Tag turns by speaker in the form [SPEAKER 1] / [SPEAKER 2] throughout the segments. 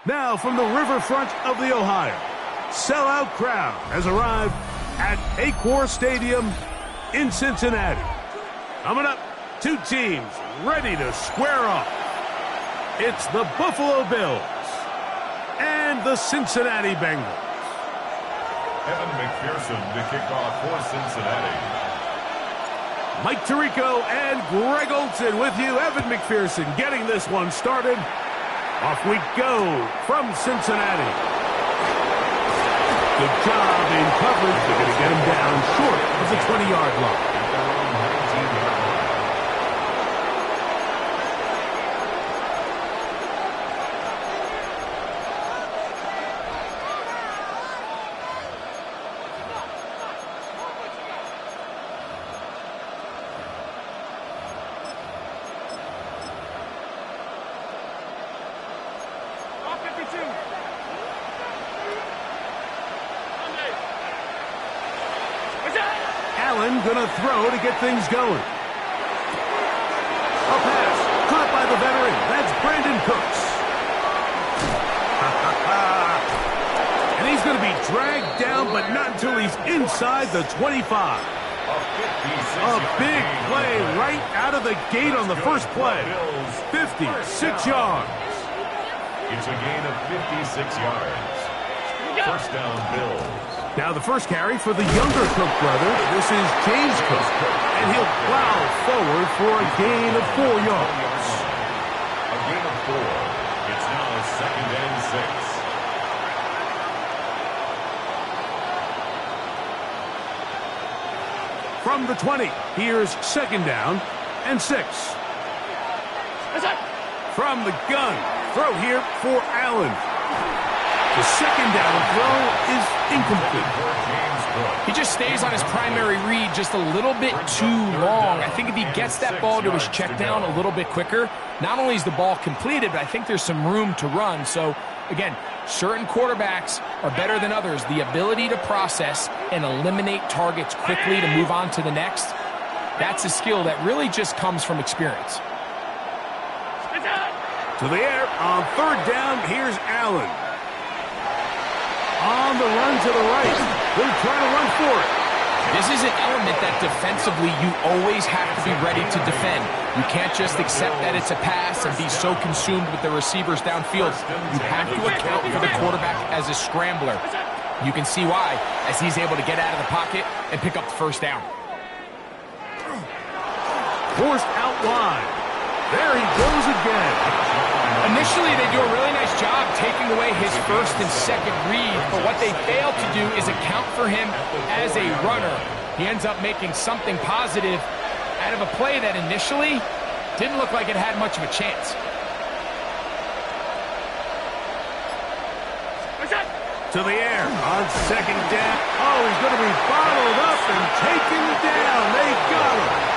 [SPEAKER 1] Now from the riverfront of the Ohio, sellout crowd has arrived at Acor Stadium in Cincinnati. Coming up, two teams ready to square off. It's the Buffalo Bills and the Cincinnati Bengals.
[SPEAKER 2] Evan McPherson to kick off for Cincinnati.
[SPEAKER 1] Mike Tirico and Greg Olson with you. Evan McPherson getting this one started. Off we go from Cincinnati. Good job in coverage. They're going to get him down short of the 20-yard line. Allen gonna throw to get things going. A pass caught by the veteran. That's Brandon Cooks. And he's gonna be dragged down, but not until he's inside the 25. A big play right out of the gate on the first play. 56 yards.
[SPEAKER 2] It's a gain of 56 yards. First down, Bills.
[SPEAKER 1] Now the first carry for the younger Cook brother. This is James Cook. And he'll plow forward for a gain of 4 yards.
[SPEAKER 2] A gain of 4. It's now 2nd and 6.
[SPEAKER 1] From the 20, here's 2nd down and 6. From the gun, throw here for Allen. The 2nd down throw is incomplete.
[SPEAKER 3] He just stays on his primary read just a little bit too long. I think if he gets that ball to his check down a little bit quicker, not only is the ball completed, but I think there's some room to run. So, again, certain quarterbacks are better than others. The ability to process and eliminate targets quickly to move on to the next, that's a skill that really just comes from experience.
[SPEAKER 1] To the air on 3rd down, here's Allen. On the run to the right. They're trying to run for it.
[SPEAKER 3] This is an element that defensively you always have to be ready to defend. You can't just accept that it's a pass and be so consumed with the receivers downfield. You have to account for the quarterback as a scrambler. You can see why, as he's able to get out of the pocket and pick up the first down.
[SPEAKER 1] Forced out wide. There he goes again.
[SPEAKER 3] Initially, they do a really nice job taking away his 1st and 2nd read, but what they fail to do is account for him as a runner. He ends up making something positive out of a play that initially didn't look like it had much of a chance.
[SPEAKER 1] To the air on 2nd down. Oh, he's going to be bottled up and taken down. They got him.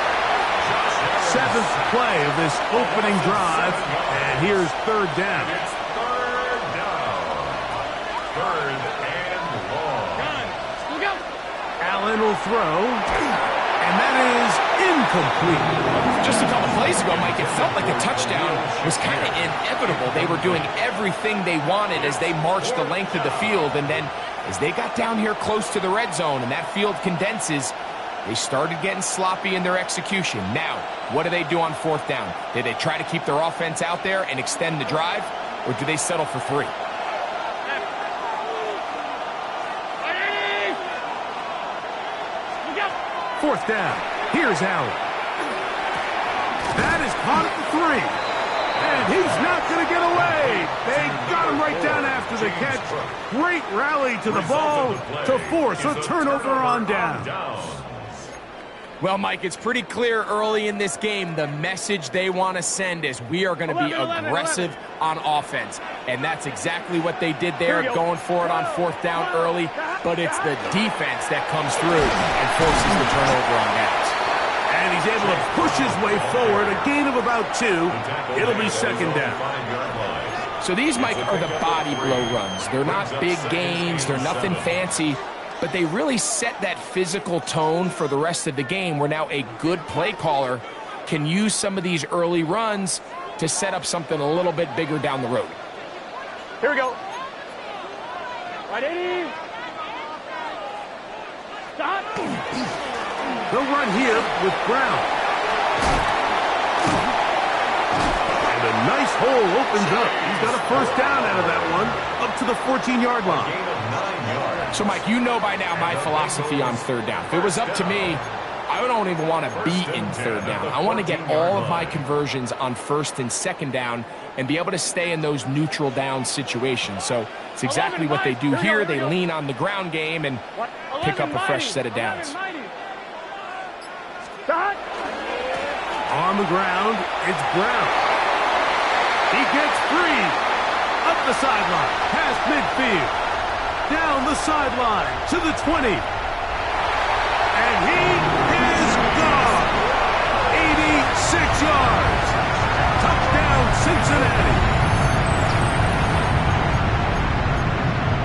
[SPEAKER 1] 7th play of this opening drive, and here's 3rd down.
[SPEAKER 2] It's 3rd down. 3rd and long.
[SPEAKER 1] Allen will throw, and that is incomplete.
[SPEAKER 3] Just a couple plays ago, Mike, it felt like a touchdown was kind of inevitable. They were doing everything they wanted as they marched the length of the field, and then as they got down here close to the red zone and that field condenses, they started getting sloppy in their execution. Now, what do they do on 4th down? Do they try to keep their offense out there and extend the drive, or do they settle for 3?
[SPEAKER 1] 4th down. Here's Allen. That is caught at the 3. And he's not going to get away. They got him right down after the catch. Great rally to the ball to force a turnover on down.
[SPEAKER 3] Well, Mike, it's pretty clear early in this game the message they want to send is we are going to be aggressive on offense. And that's exactly what they did there, going for it on 4th down early. But it's the defense that comes through and forces the turnover on downs.
[SPEAKER 1] And he's able to push his way forward, a gain of about 2. It'll be 2nd down.
[SPEAKER 3] So these, Mike, are the body blow runs. They're not big gains. They're nothing fancy. But they really set that physical tone for the rest of the game where now a good play caller can use some of these early runs to set up something a little bit bigger down the road.
[SPEAKER 4] Here we go. Right, 80. Stop.
[SPEAKER 1] They'll run here with Brown. And a nice hole opens up. He's got a first down out of that one, up to the 14-yard line.
[SPEAKER 2] Gain of 9 yards.
[SPEAKER 3] So, Mike, you know by now my philosophy on third down. If it was up to me, I don't even want to be in third down. I want to get all of my conversions on first and second down and be able to stay in those neutral down situations. So it's exactly what they do here. They lean on the ground game and pick up a fresh set of downs.
[SPEAKER 1] On the ground, it's Brown. He gets free. Up the sideline, past midfield. Down the sideline to the 20. And he is gone. 86 yards. Touchdown, Cincinnati.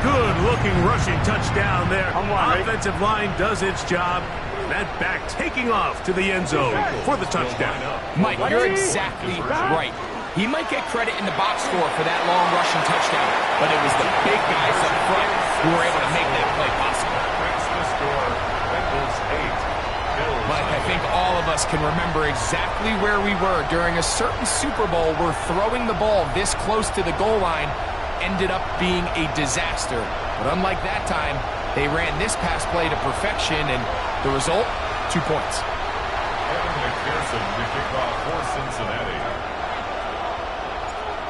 [SPEAKER 1] Good-looking rushing touchdown there. Offensive line does its job. That back taking off to the end zone for the touchdown.
[SPEAKER 3] Mike, you're exactly right. He might get credit in the box score for that long rushing touchdown, but it was the big guys up front who were able to make that play possible.
[SPEAKER 2] That's the score. Bengals 8. Bills
[SPEAKER 3] Mike, I think all of us can remember exactly where we were during a certain Super Bowl where throwing the ball this close to the goal line ended up being a disaster. But unlike that time, they ran this pass play to perfection, and the result, 2 points.
[SPEAKER 2] Evan McPherson to kick off for Cincinnati.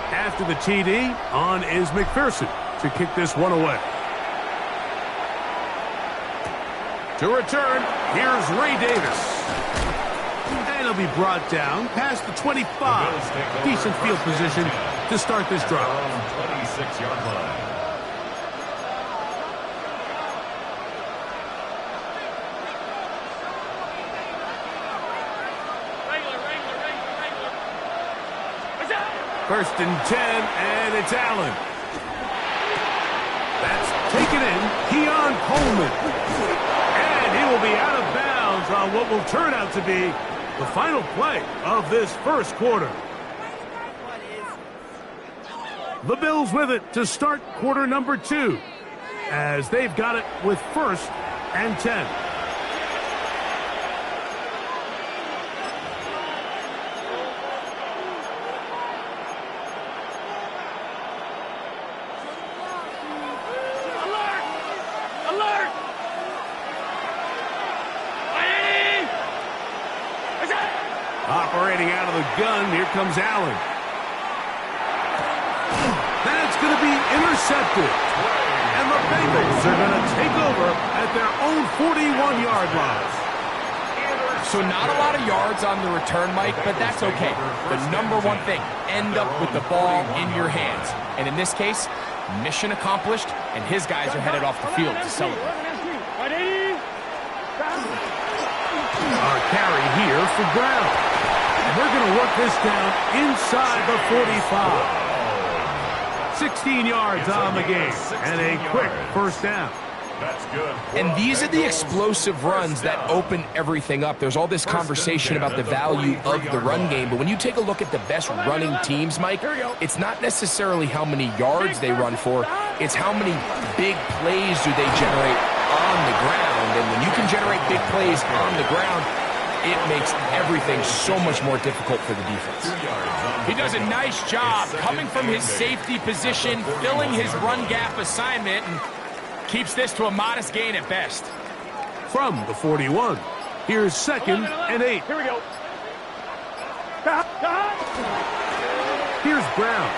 [SPEAKER 1] After the TD, on is McPherson to kick this one away. To return, here's Ray Davis. And he'll be brought down past the 25. Decent field position to start this drive.
[SPEAKER 2] 26-yard line.
[SPEAKER 1] First and 10, and it's Allen. That's taken in. Keon Coleman. And he will be out of bounds on what will turn out to be the final play of this first quarter. The Bills with it to start quarter number 2, as they've got it with first and 10. Operating out of the gun, here comes Allen. That's going to be intercepted. And the Bengals are going to take over at their own 41-yard line.
[SPEAKER 3] So not a lot of yards on the return, Mike, but that's okay. The number one thing, end up with the ball in your hands. And in this case, mission accomplished, and his guys are headed off the field to celebrate.
[SPEAKER 1] Our carry here for Brown. And we're going to work this down inside the 45. 16 yards on the game, and a quick first down.
[SPEAKER 2] That's good.
[SPEAKER 3] And these are the explosive runs that open everything up. There's all this conversation about the value of the run game, but when you take a look at the best running teams, Mike, it's not necessarily how many yards they run for, it's how many big plays do they generate on the ground. And when you can generate big plays on the ground, it makes everything so much more difficult for the defense. He does a nice job coming from his safety position, filling his run gap assignment, and keeps this to a modest gain at best.
[SPEAKER 1] From the 41, here's second and 8.
[SPEAKER 4] Here we go.
[SPEAKER 1] Here's Brown.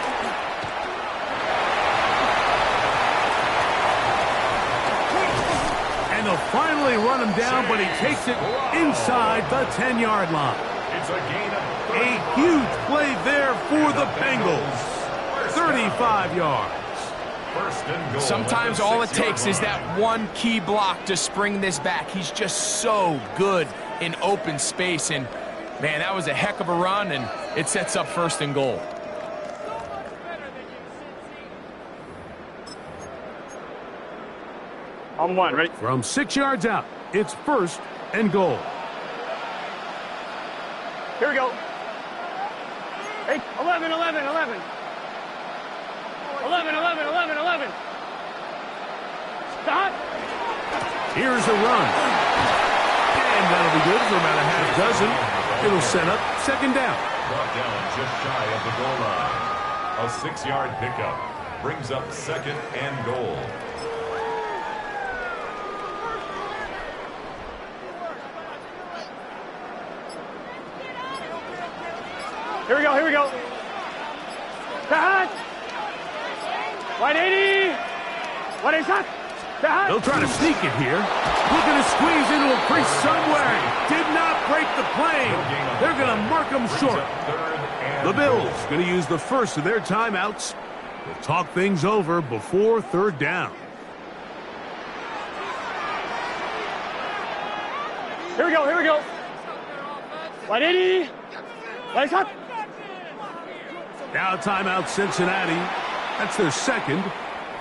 [SPEAKER 1] And they'll finally run him down, but he takes it inside the 10-yard line.
[SPEAKER 2] It's a gain of
[SPEAKER 1] A huge play there for the Bengals. 35 yards.
[SPEAKER 2] first and goal.
[SPEAKER 3] Sometimes all it takes is that one key block to spring this back. He's just so good in open space, and man, that was a heck of a run, and it sets up first and goal.
[SPEAKER 4] On one, ready?
[SPEAKER 1] From 6 yards out, it's first and goal.
[SPEAKER 4] Here we go. 8, 11, 11, 11. 11, 11, 11, 11. Stop.
[SPEAKER 1] Here's a run. And that'll be good for about a half dozen. It'll set up second down.
[SPEAKER 2] Brought down just shy of the goal line. A 6-yard pickup brings up second and goal.
[SPEAKER 4] Here we go, here we go. Back. 180. 180 shot. Back.
[SPEAKER 1] They'll try to sneak it here. Looking to squeeze into a crease somewhere. Did not break the plane. They're going to mark them short. The Bills going to use the first of their timeouts. They'll talk things over before third down.
[SPEAKER 4] Here we go, here we go. 180. 180 shot.
[SPEAKER 1] Now timeout Cincinnati. That's their second.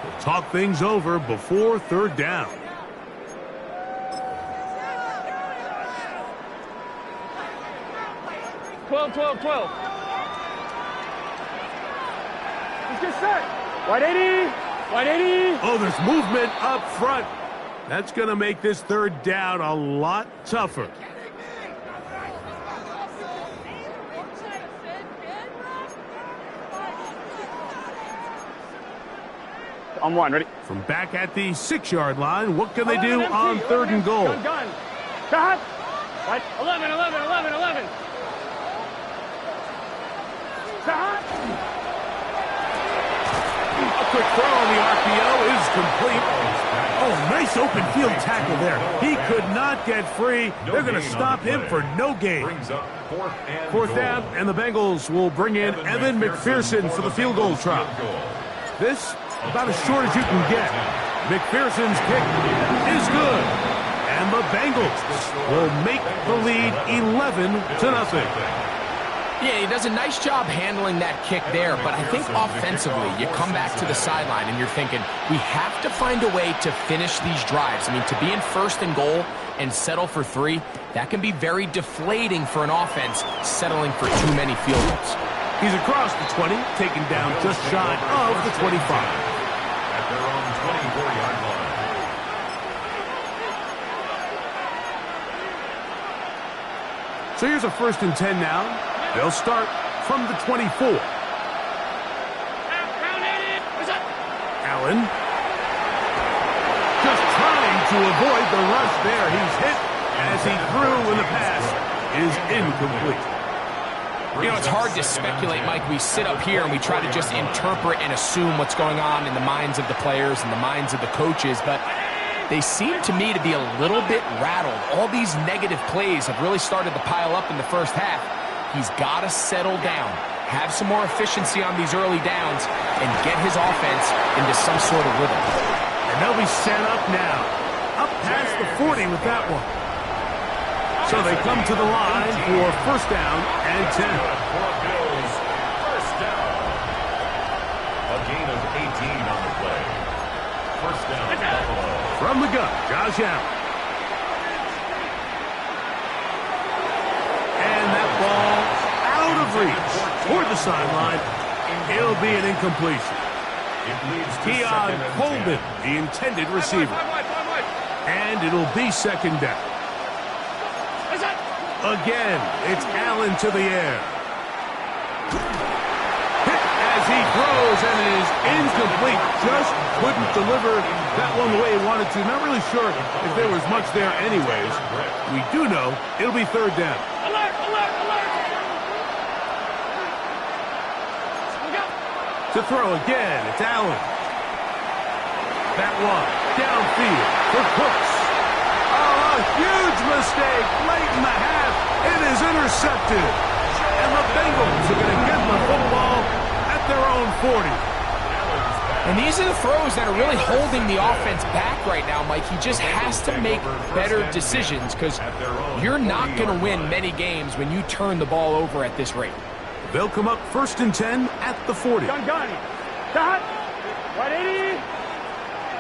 [SPEAKER 1] They'll talk things over before third down.
[SPEAKER 4] Twelve. Let's get set. 180. 180.
[SPEAKER 1] Oh, there's movement up front. That's going to make this third down a lot tougher.
[SPEAKER 4] On one, ready?
[SPEAKER 1] From back at the 6-yard line, what can they do on third and goal?
[SPEAKER 4] Gun. Back. 11, 11, 11, 11. Back.
[SPEAKER 1] A quick throw on the RPO is complete. Oh, nice open field tackle there. He could not get free. They're going to stop him for no gain. Fourth down, and the Bengals will bring in Evan McPherson for the field goal try. This, about as short as you can get. McPherson's kick is good. And the Bengals will make the lead 11-0.
[SPEAKER 3] Yeah, he does a nice job handling that kick there, but I think offensively, you come back to the sideline and you're thinking, we have to find a way to finish these drives. I mean, to be in first and goal and settle for 3, that can be very deflating for an offense settling for too many field goals.
[SPEAKER 1] He's across the 20, taken down just shy of the 25.
[SPEAKER 2] At their own 24-yard line.
[SPEAKER 1] So here's a 1st and 10 now. They'll start from the 24. Allen. Just trying to avoid the rush there. He's hit as he threw, and the pass is incomplete.
[SPEAKER 3] You know, it's hard to speculate, Mike. We sit up here and we try to just interpret and assume what's going on in the minds of the players and the minds of the coaches, but they seem to me to be a little bit rattled. All these negative plays have really started to pile up in the first half. He's got to settle down, have some more efficiency on these early downs, and get his offense into some sort of rhythm.
[SPEAKER 1] And they'll be set up now. Up past the 40 with that one. So they come to the line for 1st down and 10.
[SPEAKER 2] Bills, 1st down. A gain of 18 on the play. 1st down, Buffalo.
[SPEAKER 1] From the gun, Josh Allen. And that ball out of reach toward the sideline. It'll be an incompletion. Keon Coleman, the intended receiver. And it'll be 2nd down. Again, it's Allen to the air. Hit as he throws, and it is incomplete. Just couldn't deliver that one the way he wanted to. Not really sure if there was much there anyways. We do know it'll be 3rd down.
[SPEAKER 4] Alert, alert, alert.
[SPEAKER 1] To throw again, it's Allen. That one downfield for Cooks. Oh, a huge mistake late in the half. It is intercepted. And the Bengals are going to get the football at their own 40.
[SPEAKER 3] And these are the throws that are really holding the offense back right now, Mike. He just has to make better decisions because you're not going to win many games when you turn the ball over at this rate.
[SPEAKER 1] They'll come up 1st and 10 at the 40.
[SPEAKER 4] Gun. Stop. 180.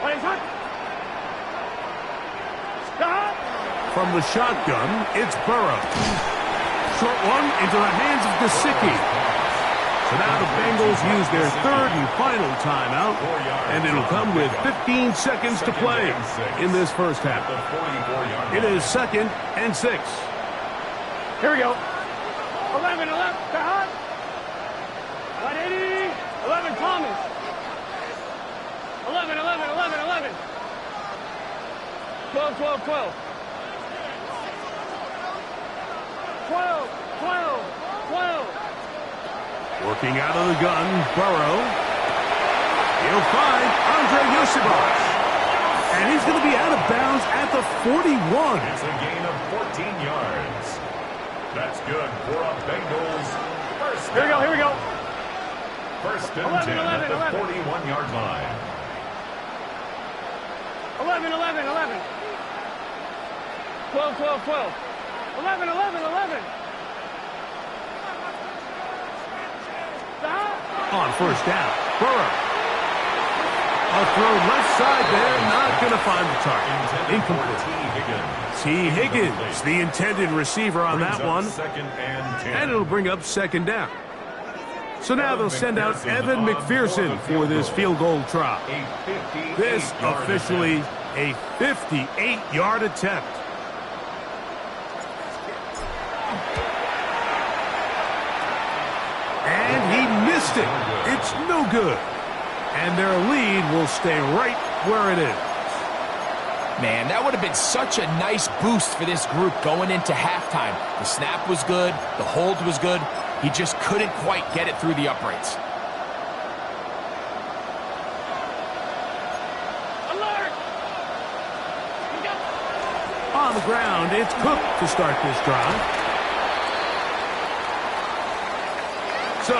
[SPEAKER 4] 180 shot. Stop.
[SPEAKER 1] From the shotgun, it's Burrow. Short one into the hands of Gesicki. So now the Bengals use their third and final timeout, and it'll come with 15 seconds to play in this first half. It is 2nd and 6.
[SPEAKER 4] Here we go. 11, Kahan. 180. 11, Thomas. 11. 12. 12.
[SPEAKER 1] Working out of the gun, Burrow. He'll find Andre Yosibach. And he's going to be out of bounds at the 41.
[SPEAKER 2] It's a gain of 14 yards. That's good for a Bengals first down.
[SPEAKER 4] Here we go.
[SPEAKER 2] First and 10 at the 41-yard line.
[SPEAKER 4] 11. 12. 11.
[SPEAKER 1] On first down, Burrow. A throw left side there, not going to find the target. Incomplete. T. Higgins, the intended receiver on that one. And it'll bring up 2nd down. So now they'll send out Evan McPherson for this field goal try. This officially a 58-yard attempt. And he missed it. It's no good. And their lead will stay right where it is.
[SPEAKER 3] Man, that would have been such a nice boost for this group going into halftime. The snap was good. The hold was good. He just couldn't quite get it through the uprights.
[SPEAKER 4] Alert!
[SPEAKER 1] On the ground, it's Cook to start this drive. So,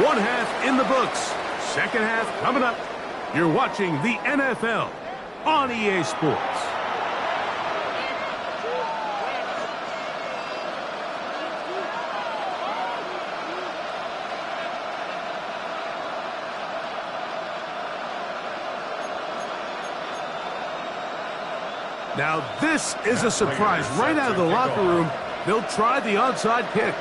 [SPEAKER 1] one half in the books. Second half coming up. You're watching the NFL on EA Sports. Now, this is a surprise. Right out of the locker room, they'll try the onside kick.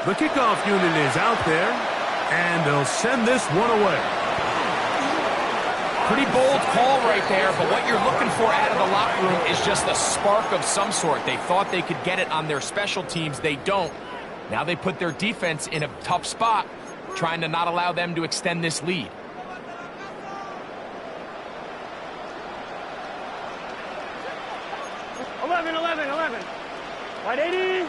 [SPEAKER 1] The kickoff unit is out there, and they'll send this one away.
[SPEAKER 3] Pretty bold call right there, but what you're looking for out of the locker room is just a spark of some sort. They thought they could get it on their special teams. They don't. Now they put their defense in a tough spot, trying to not allow them to extend this lead.
[SPEAKER 4] Right 80.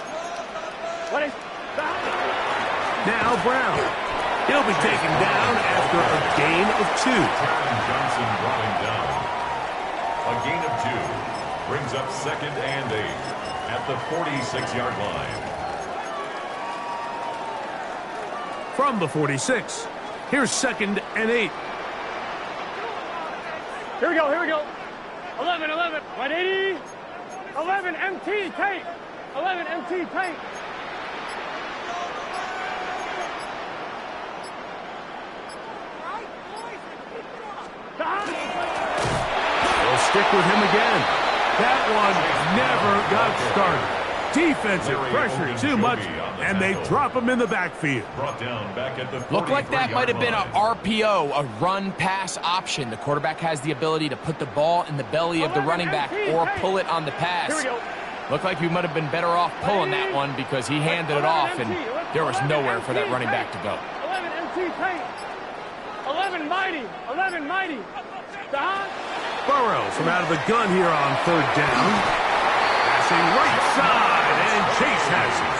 [SPEAKER 1] Now Brown. He'll be taken down after a gain of 2.
[SPEAKER 2] Johnson brought him down. A gain of 2 brings up 2nd and 8 at the 46-yard line.
[SPEAKER 1] From the 46, here's 2nd and 8.
[SPEAKER 4] Here we go. 11. 180. 11 MT tape. 11 MT tape.
[SPEAKER 1] They'll stick with him again. That one never got started. Defensive pressure too much, and they drop him in the backfield.
[SPEAKER 2] Brought down back at the
[SPEAKER 3] Looked like that might have been a RPO, a run-pass option. The quarterback has the ability to put the ball in the belly of the running back or pull it on the pass. Looked like we might have been better off pulling that one because he handed it off, and there was nowhere for that running back to go.
[SPEAKER 4] 11 MT tape. 11 mighty.
[SPEAKER 1] Burrow from out of the gun here on 3rd down. Passing right side, and Chase has it.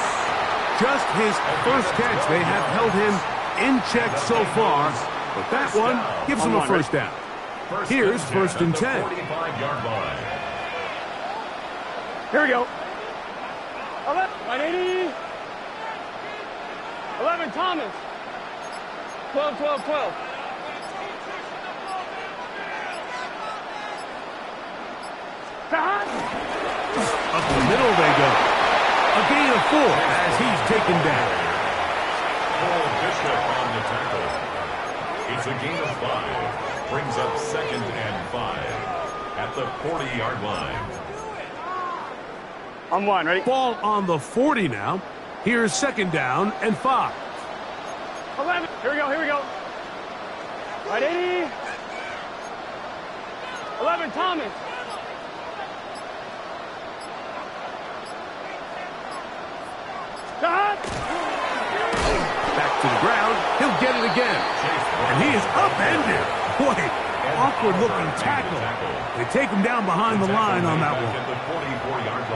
[SPEAKER 1] Just his first catch. They have held him in check so far, but that one gives him a first down. Here's 1st and 10.
[SPEAKER 2] 45-yard line.
[SPEAKER 4] Here we go. 180. 11 Thomas. 12.
[SPEAKER 1] Up the middle they go. A gain of 4 as he's taken down.
[SPEAKER 2] Paul Bishop on the tackle. It's a gain of 5. Brings up 2nd and 5 at the 40-yard line.
[SPEAKER 4] I'm one, ready?
[SPEAKER 1] Ball on the 40 now. Here's second down and 5.
[SPEAKER 4] 11. Here we go, here we go. Right 80. 11, Thomas. Stop.
[SPEAKER 1] Back to the ground. He'll get it again. And he is upended. Boy, awkward-looking tackle. They take him down behind the line on that one.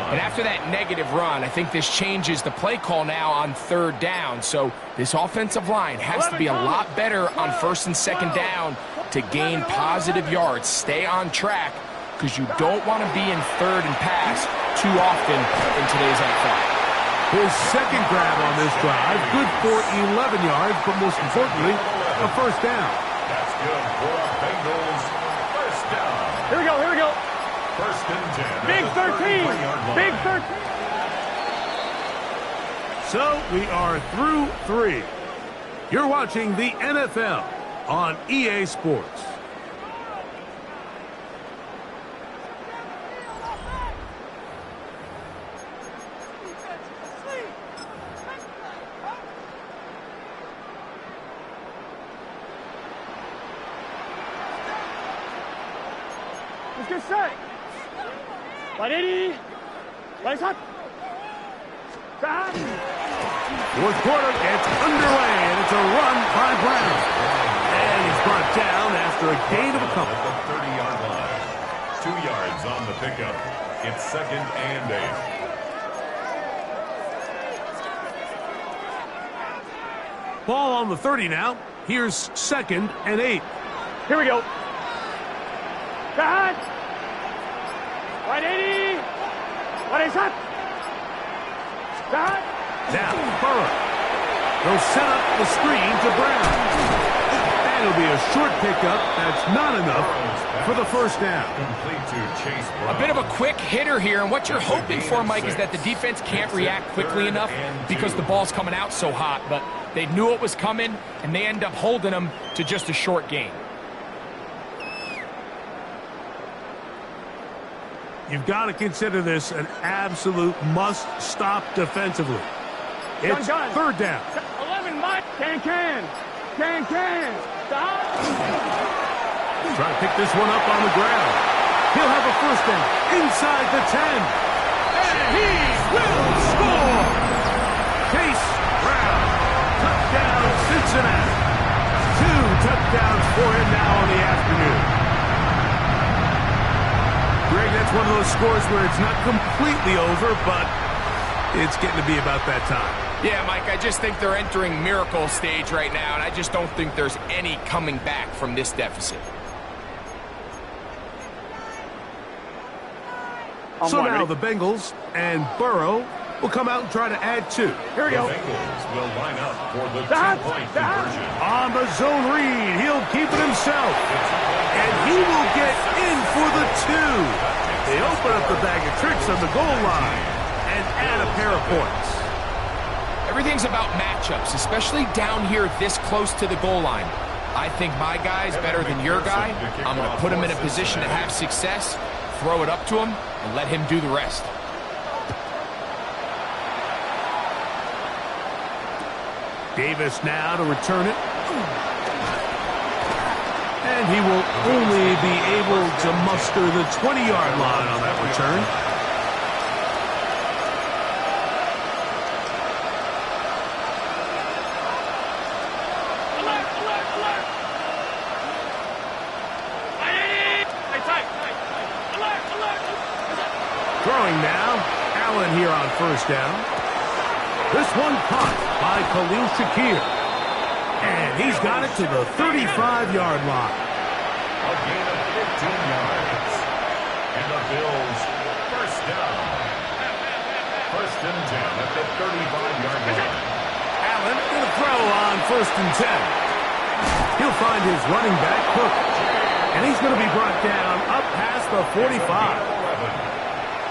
[SPEAKER 3] And after that negative run, I think this changes the play call now on third down. So this offensive line has to be a lot better on first and second down to gain positive yards. Stay on track because you don't want to be in third and pass too often in today's NFL.
[SPEAKER 1] His second grab on this drive, good for 11 yards, but most importantly, a first down.
[SPEAKER 2] That's good for a Bengals first down.
[SPEAKER 4] Here we go, here we go.
[SPEAKER 2] First and 10.
[SPEAKER 4] Big 13. Big 13.
[SPEAKER 1] So we are through 3. You're watching the NFL on EA Sports.
[SPEAKER 4] Let's get set. 180. Lights up. Stop.
[SPEAKER 1] Fourth quarter gets underway, and it's a run by Brown. And he's brought down after a gain of a couple.
[SPEAKER 2] At the 30-yard line. 2 yards on the pickup. It's second and 8.
[SPEAKER 1] Ball on the 30 now. Here's second and 8.
[SPEAKER 4] Here we go. Stop. 180. 180 up. Stop.
[SPEAKER 1] Now, Burrow. They'll set up the screen to Brown. And it'll be a short pickup. That's not enough for the first down.
[SPEAKER 2] Complete to Chase Brown.
[SPEAKER 3] A bit of a quick hitter here, and what you're hoping for, Mike, is that the defense can't react quickly enough because the ball's coming out so hot. But they knew it was coming, and they end up holding them to just a short gain.
[SPEAKER 1] You've got to consider this an absolute must-stop defensively. It's third down.
[SPEAKER 4] 11, Mike. Can. Stop.
[SPEAKER 1] Trying to pick this one up on the ground. He'll have a first down inside the 10. And he will score. Chase Brown. Touchdown, Cincinnati. 2 touchdowns for him now on the afternoon. Greg, that's one of those scores where it's not completely over, but it's getting to be about that time.
[SPEAKER 3] Yeah, Mike, I just think they're entering miracle stage right now, and I just don't think there's any coming back from this deficit.
[SPEAKER 1] So now the Bengals and Burrow will come out and try to add 2.
[SPEAKER 4] Here we go.
[SPEAKER 2] The Bengals will line up for the
[SPEAKER 4] Stop.
[SPEAKER 2] two-point
[SPEAKER 4] Stop.
[SPEAKER 2] conversion.
[SPEAKER 1] On the zone read, he'll keep it himself. And he will get in for the 2. They open up the bag of tricks on the goal line and add a pair of points.
[SPEAKER 3] Everything's about matchups, especially down here this close to the goal line. I think my guy's better than your guy. I'm going to put him in a position to have success, throw it up to him, and let him do the rest.
[SPEAKER 1] Davis now to return it. And he will only be able to muster the 20-yard line on that return. Throwing now. Allen here on first down. This one caught by Khalil Shakir. And he's got it to the 35-yard line.
[SPEAKER 2] A gain of 15 yards. And the Bills first down. First and 10 at the 35-yard line.
[SPEAKER 1] Allen going to throw on first and 10. He'll find his running back, Cook. And he's going to be brought down up past the 45.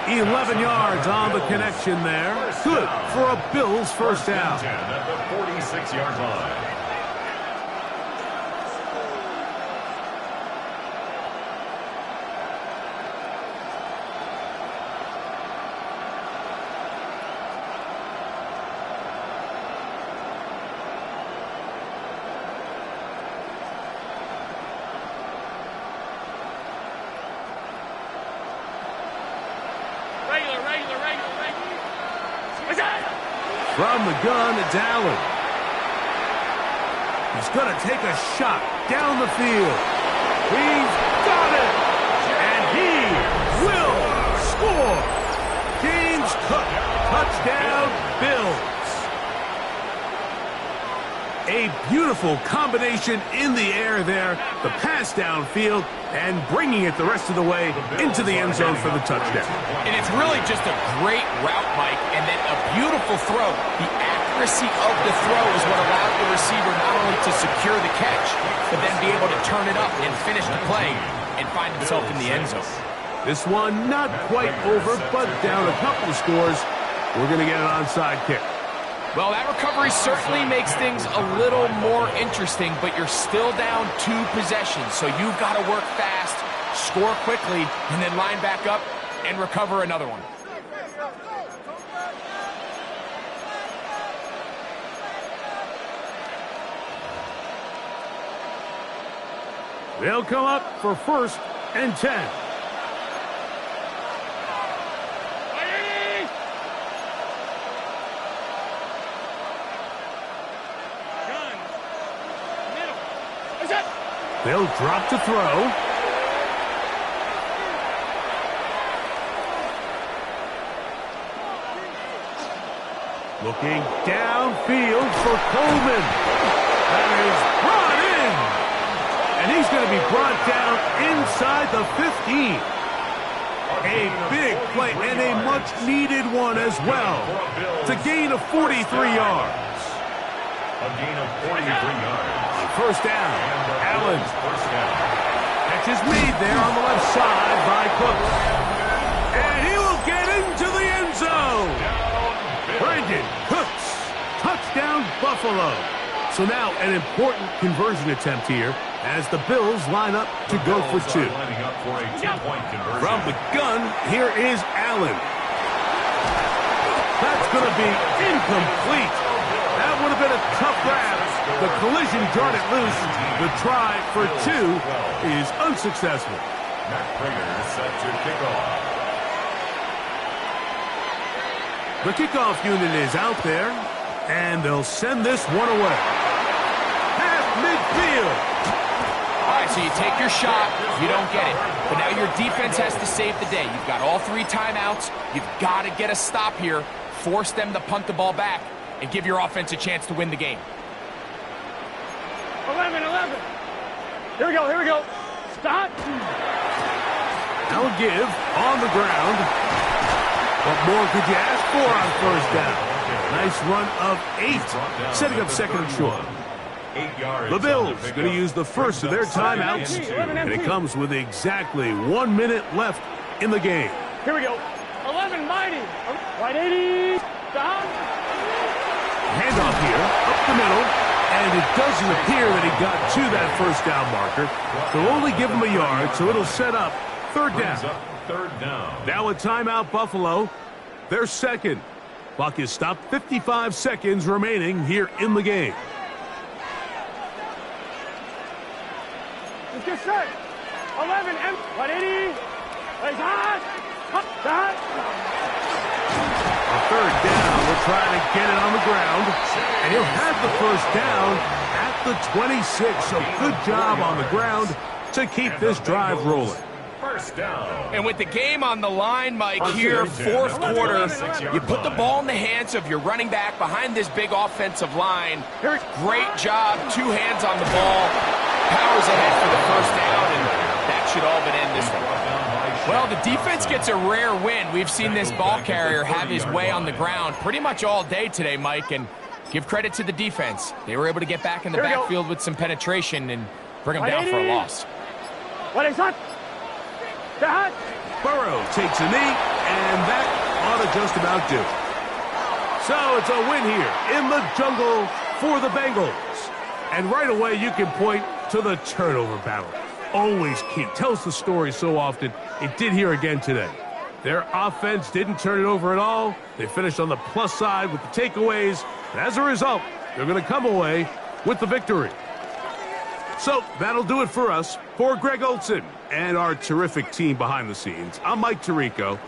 [SPEAKER 1] 11 yards on the connection there. Good for a Bills first down.
[SPEAKER 2] 10 at the 46-yard line.
[SPEAKER 1] From the gun, it's Allen. He's going to take a shot down the field. He's got it. And he will score. James Cook, touchdown, Bills. A beautiful combination in the air there. The pass downfield and bringing it the rest of the way into the end zone for the touchdown.
[SPEAKER 3] And it's really just a great route, Mike, and then a beautiful throw. The accuracy of the throw is what allowed the receiver not only to secure the catch, but then be able to turn it up and finish the play and find himself in the end zone.
[SPEAKER 1] This one not quite over, but down a couple of scores. We're going to get an onside kick.
[SPEAKER 3] Well, that recovery certainly makes things a little more interesting, but you're still down 2 possessions, so you've got to work fast, score quickly, and then line back up and recover another one.
[SPEAKER 1] They'll come up for 1st and 10. They'll drop to throw. Looking downfield for Coleman. That is brought in. And he's going to be brought down inside the 15. A big play and a much-needed one as well. It's a gain of 43 yards.
[SPEAKER 2] A gain of 43 yards.
[SPEAKER 1] First down, Allen. Catch is made there on the left side by Cook. And he will get into the end zone. Brandon Cooks. Touchdown, Buffalo. So now an important conversion attempt here as the Bills line up to go for 2. From the gun, here is Allen. That's going to be incomplete. That would have been a tough grab. The collision jarred it loose. The try for 2 is unsuccessful.
[SPEAKER 2] Matt Prater set to kick off.
[SPEAKER 1] The kickoff unit is out there, and they'll send this one away. Half midfield.
[SPEAKER 3] All right, so you take your shot, you don't get it. But now your defense has to save the day. You've got all 3 timeouts. You've got to get a stop here, force them to punt the ball back, and give your offense a chance to win the game.
[SPEAKER 4] 11. Here we go. Stop.
[SPEAKER 1] Now a give on the ground. What more could you ask for on first down? Nice run of 8, setting up 2nd and short.
[SPEAKER 2] 8 yards.
[SPEAKER 1] The Bills going to use the first of their timeouts, and it comes with exactly 1 minute left in the game.
[SPEAKER 4] Here we go. 11 mighty. Right 80. Stop.
[SPEAKER 1] Handoff here, up the middle, and it doesn't appear that he got to that first down marker. They'll only give him a yard, so it'll set up 3rd down.
[SPEAKER 2] 3rd down.
[SPEAKER 1] Now a timeout, Buffalo. Their 2nd. Clock is stopped, 55 seconds remaining here in the game.
[SPEAKER 4] Let's get set. 11 M. 180. Plays hot. Hot.
[SPEAKER 1] A 3rd down. We're trying to get it on the ground. And he'll have the first down at the 26. So good job on the ground to keep this drive rolling.
[SPEAKER 2] First down.
[SPEAKER 3] And with the game on the line, Mike, here, 4th quarter, you put the ball in the hands of your running back behind this big offensive line. Great job, 2 hands on the ball. Powers ahead for the first down, and that should all but end this one. Well, the defense gets a rare win. We've seen this ball carrier have his way on the ground pretty much all day today, Mike, and give credit to the defense. They were able to get back in the backfield with some penetration and bring them down for a loss.
[SPEAKER 4] What is that?
[SPEAKER 1] Burrow takes a knee, and that ought to just about do it. So it's a win here in the jungle for the Bengals. And right away you can point to the turnover battle. Always key. Tells the story so often. It did here again today. Their offense didn't turn it over at all. They finished on the plus side with the takeaways. And as a result, they're going to come away with the victory. So that'll do it for us. For Greg Olson and our terrific team behind the scenes, I'm Mike Tirico.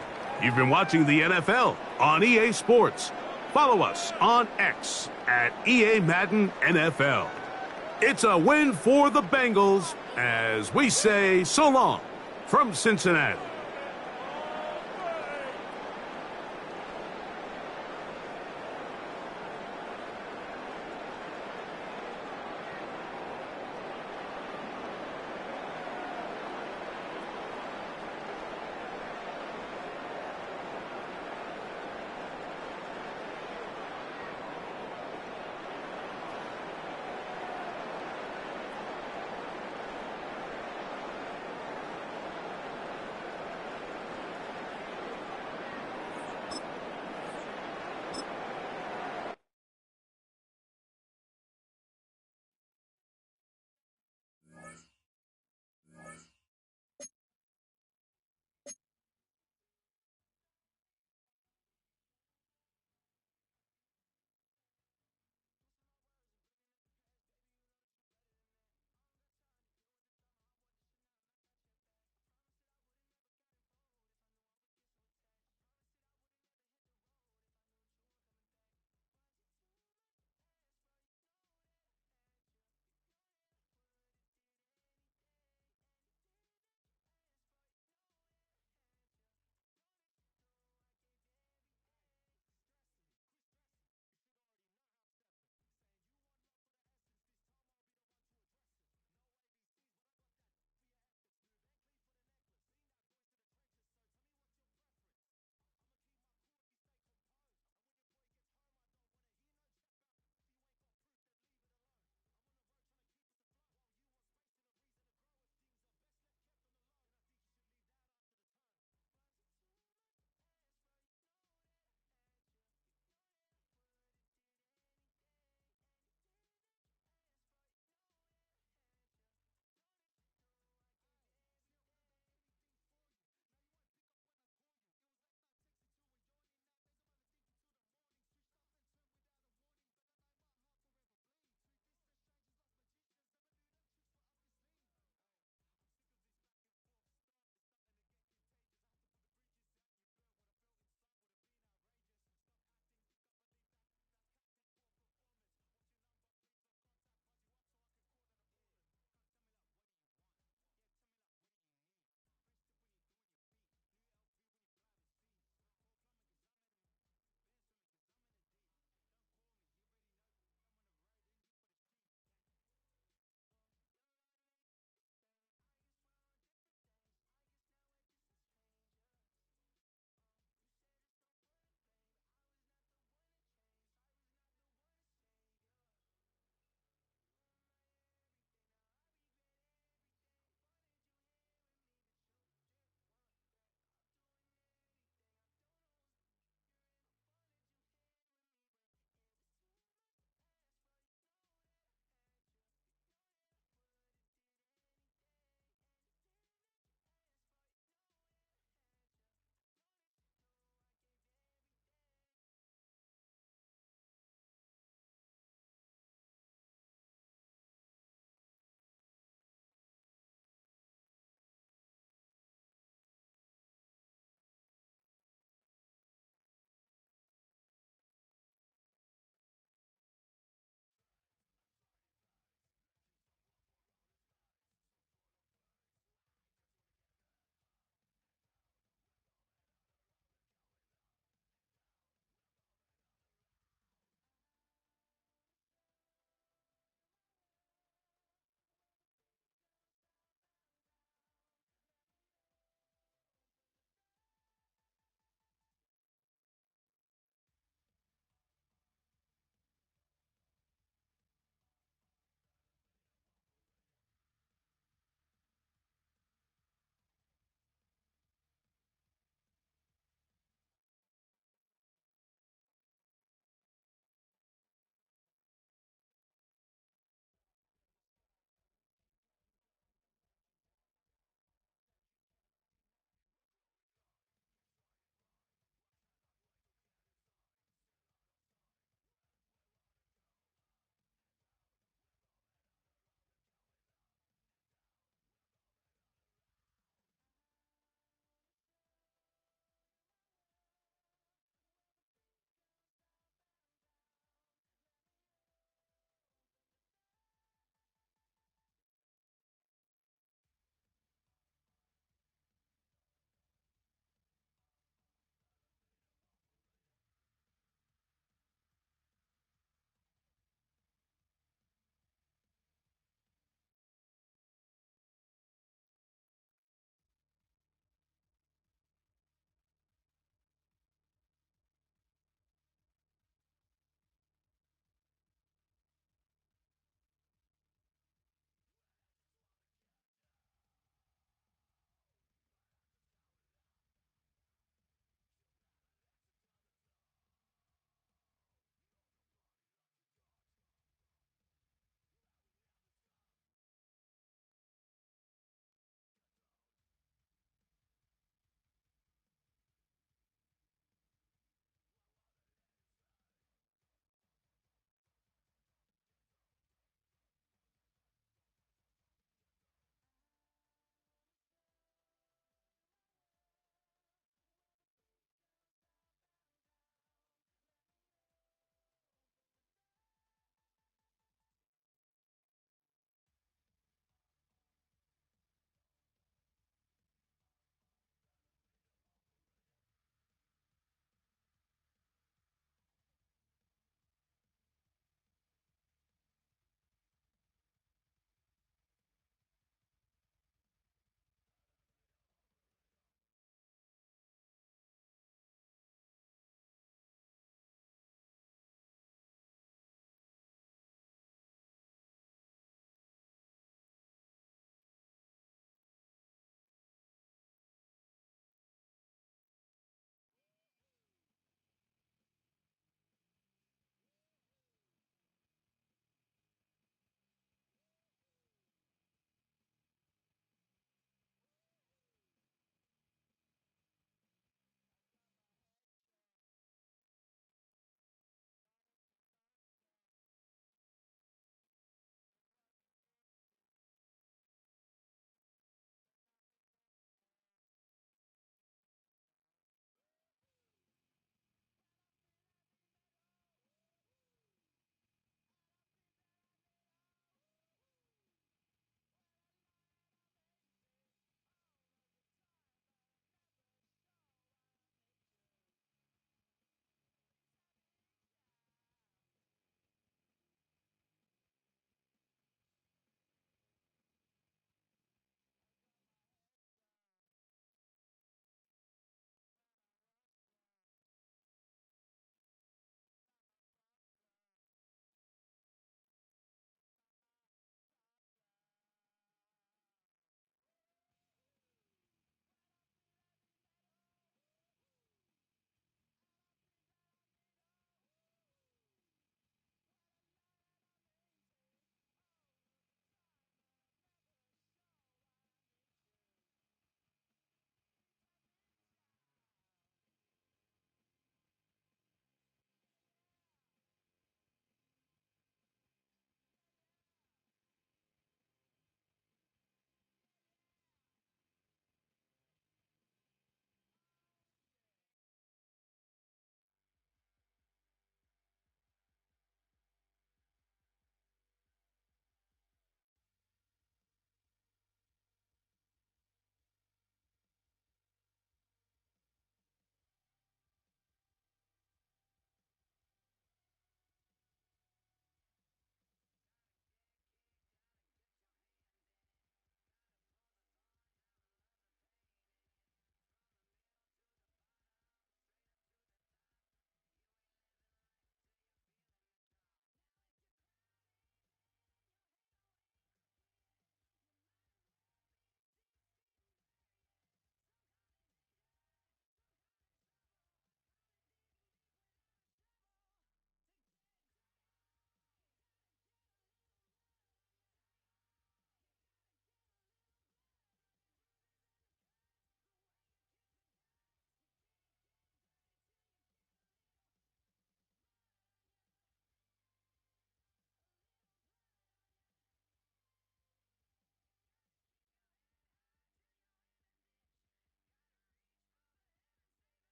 [SPEAKER 1] You've been watching the NFL on EA Sports. follow us on X at EA Madden NFL. It's a win for the Bengals as we say so long from Cincinnati.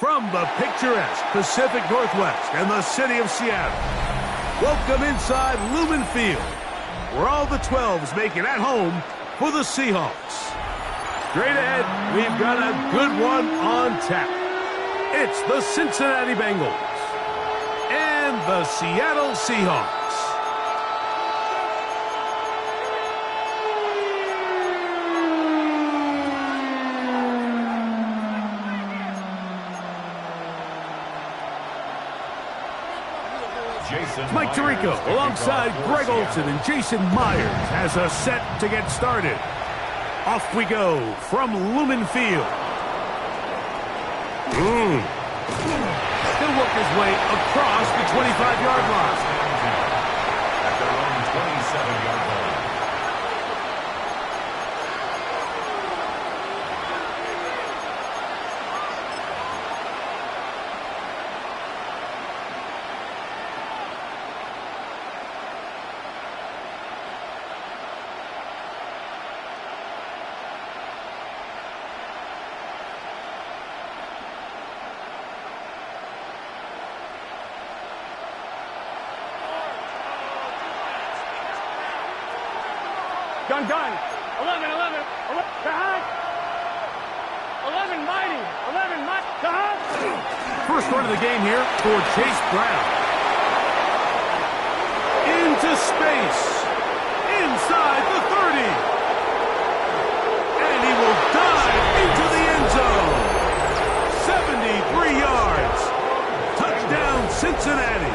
[SPEAKER 1] From the picturesque Pacific Northwest and the city of Seattle, welcome inside Lumen Field, where all the 12s make it at home for the Seahawks. Straight ahead, we've got a good one on tap. It's the Cincinnati Bengals and the Seattle Seahawks. Mike Tirico alongside Greg Olsen and Jason Myers has us set to get started. Off we go from Lumen Field. He'll work his way across the 25-yard line.
[SPEAKER 2] At their own 27-yard line.
[SPEAKER 4] Gun. 11, 11. 11 mighty. 11 mighty.
[SPEAKER 1] First run of the game here for Chase Brown. Into space. Inside the 30. And he will dive into the end zone. 73 yards. Touchdown, Cincinnati.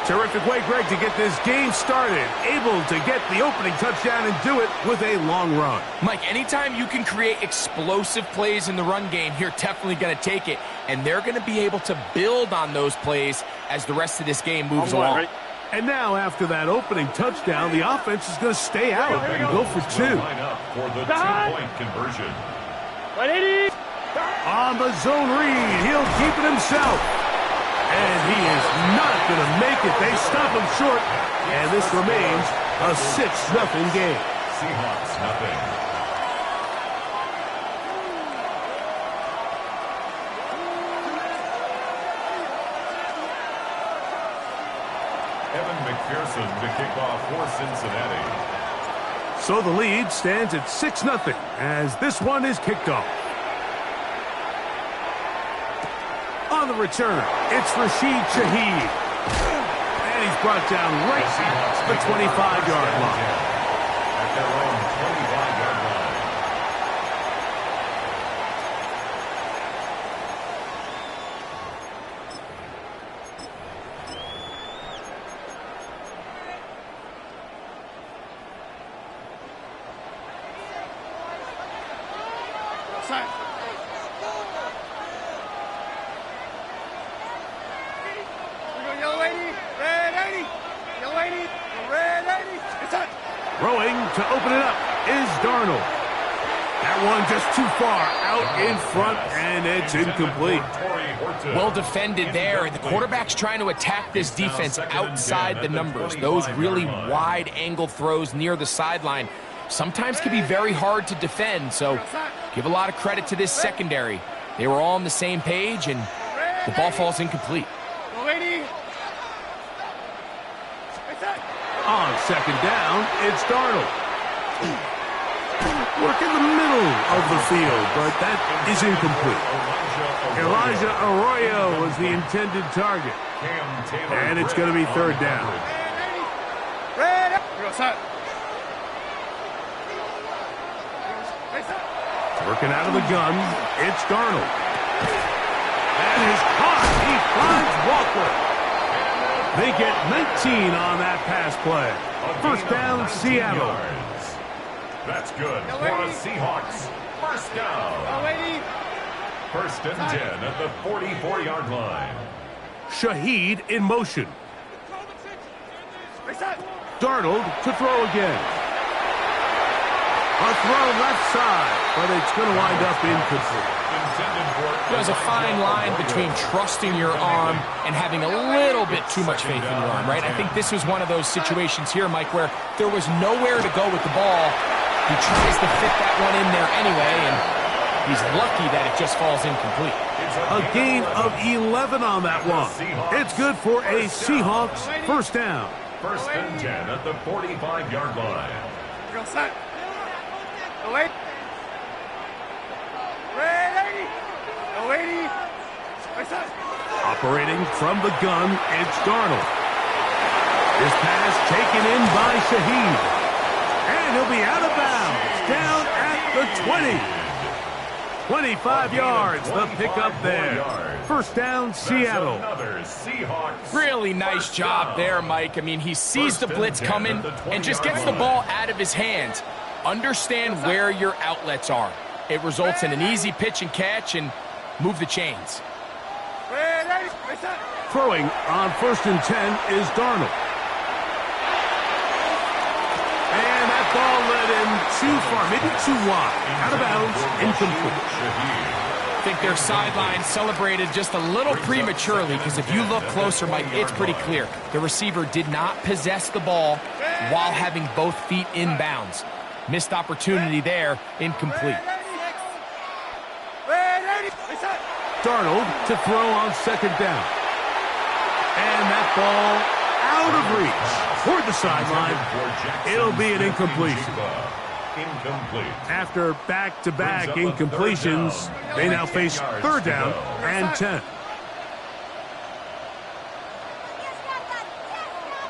[SPEAKER 1] Terrific way, Greg, to get this game started. Able to get the opening touchdown and do it with a long run.
[SPEAKER 3] Mike, anytime you can create explosive plays in the run game, you're definitely going to take it. And they're going to be able to build on those plays as the rest of this game moves along.
[SPEAKER 4] Right.
[SPEAKER 1] And now, after that opening touchdown, the offense is going to stay out and go for two.
[SPEAKER 2] Line up for the two-point conversion.
[SPEAKER 4] 180.
[SPEAKER 1] On the zone read, he'll keep it himself. And he is not going to make it. They stop him short. And this remains a 6-0 game.
[SPEAKER 2] Seahawks, nothing. Evan McPherson to kick off for Cincinnati.
[SPEAKER 1] So the lead stands at 6-0 as this one is kicked off. On the return, it's Rashid Shaheed. And he's brought down right at the 25-yard line.
[SPEAKER 2] At their own 25-yard line.
[SPEAKER 1] Throwing to open it up is Darnold. That one just too far out in front, and it's incomplete.
[SPEAKER 3] Well defended there. The quarterback's trying to attack this defense outside the numbers. Those really wide-angle throws near the sideline sometimes can be very hard to defend, so give a lot of credit to this secondary. They were all on the same page, and the ball falls incomplete.
[SPEAKER 1] On second down, it's Darnold. Work in the middle of the field, but that is incomplete. Elijah Arroyo was the intended target. And it's going to be third down. Working out of the gun, it's Darnold. And he's caught. He finds Walker. They get 19 on that pass play. First down, Seattle.
[SPEAKER 2] That's good for the Seahawks. First down. First and 10 at the 44-yard line.
[SPEAKER 1] Shaheed in motion. Darnold to throw again. A throw left side, but it's going to wind up incomplete.
[SPEAKER 3] There's a fine line between trusting your arm and having a little bit too much faith in your arm, right? I think this was one of those situations here, Mike, where there was nowhere to go with the ball. He tries to fit that one in there anyway, and He's lucky that it just falls incomplete.
[SPEAKER 1] A gain of 11 on that one. It's good for a Seahawks first down.
[SPEAKER 2] First and 10 at the 45-yard line.
[SPEAKER 4] Go set. Go 8. Ready. Go 80.
[SPEAKER 1] Operating from the gun, it's Darnold. This pass taken in by Shaheed. And he'll be out of bounds, down at the 20. 25 yards, the pickup there. First down, Seattle.
[SPEAKER 3] Really nice job there, Mike. I mean, he sees the blitz coming and just gets the ball out of his hands. Understand where your outlets are. It results in an easy pitch and catch and move the chains.
[SPEAKER 1] Throwing on first and 10 is Darnold. And that ball led him too far, maybe too wide. Out of bounds, incomplete.
[SPEAKER 3] I think their sideline celebrated just a little prematurely because if you look closer, Mike, it's pretty clear. The receiver did not possess the ball while having both feet in bounds. Missed opportunity there, incomplete.
[SPEAKER 1] Darnold to throw on second down. And that ball out of reach. Toward the sideline, it'll be an incompletion. After back-to-back incompletions, they now face third down and 10.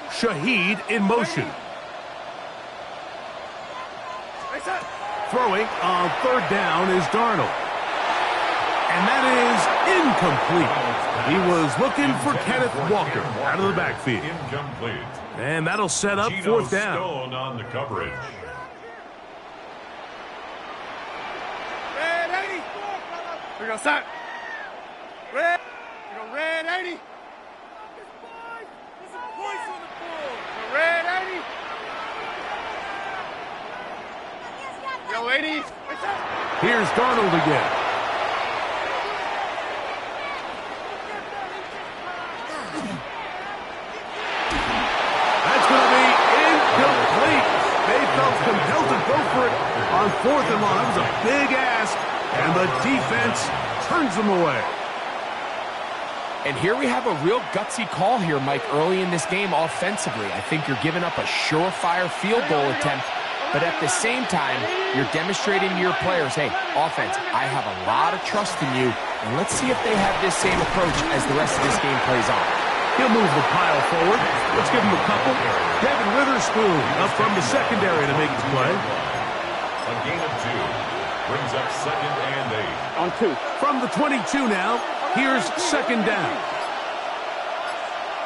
[SPEAKER 1] Shaheed in motion. Throwing on third down is Darnold. And that is incomplete. He was looking for Kenneth Walker out of the backfield.
[SPEAKER 2] Incomplete.
[SPEAKER 1] And that'll set up fourth down.
[SPEAKER 2] Stone on the coverage.
[SPEAKER 4] Red 80. We go set. Red. We go red 80. Red 80. Yo 80.
[SPEAKER 1] Here's Darnold again. Compelled to go for it on fourth and long. That was a big ask, and the defense turns them away.
[SPEAKER 3] And here we have a real gutsy call here, Mike, early in this game offensively. I think you're giving up a surefire field goal attempt, but at the same time, you're demonstrating to your players, hey, offense, I have a lot of trust in you, and let's see if they have this same approach as the rest of this game plays on.
[SPEAKER 1] He'll move the pile forward. Let's give him a couple. Devin Witherspoon up from the secondary to make the play.
[SPEAKER 2] A gain of 2 brings up second and 8.
[SPEAKER 4] On 2.
[SPEAKER 1] From the 22 now, here's second down.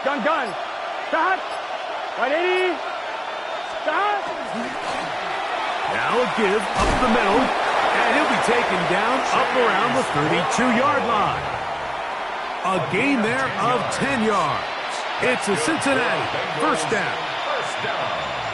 [SPEAKER 4] Gun. Stop. 180. Stop.
[SPEAKER 1] Now a give up the middle, and he'll be taken down up around the 32-yard line. A gain there of 10 yards. It's a Cincinnati first down.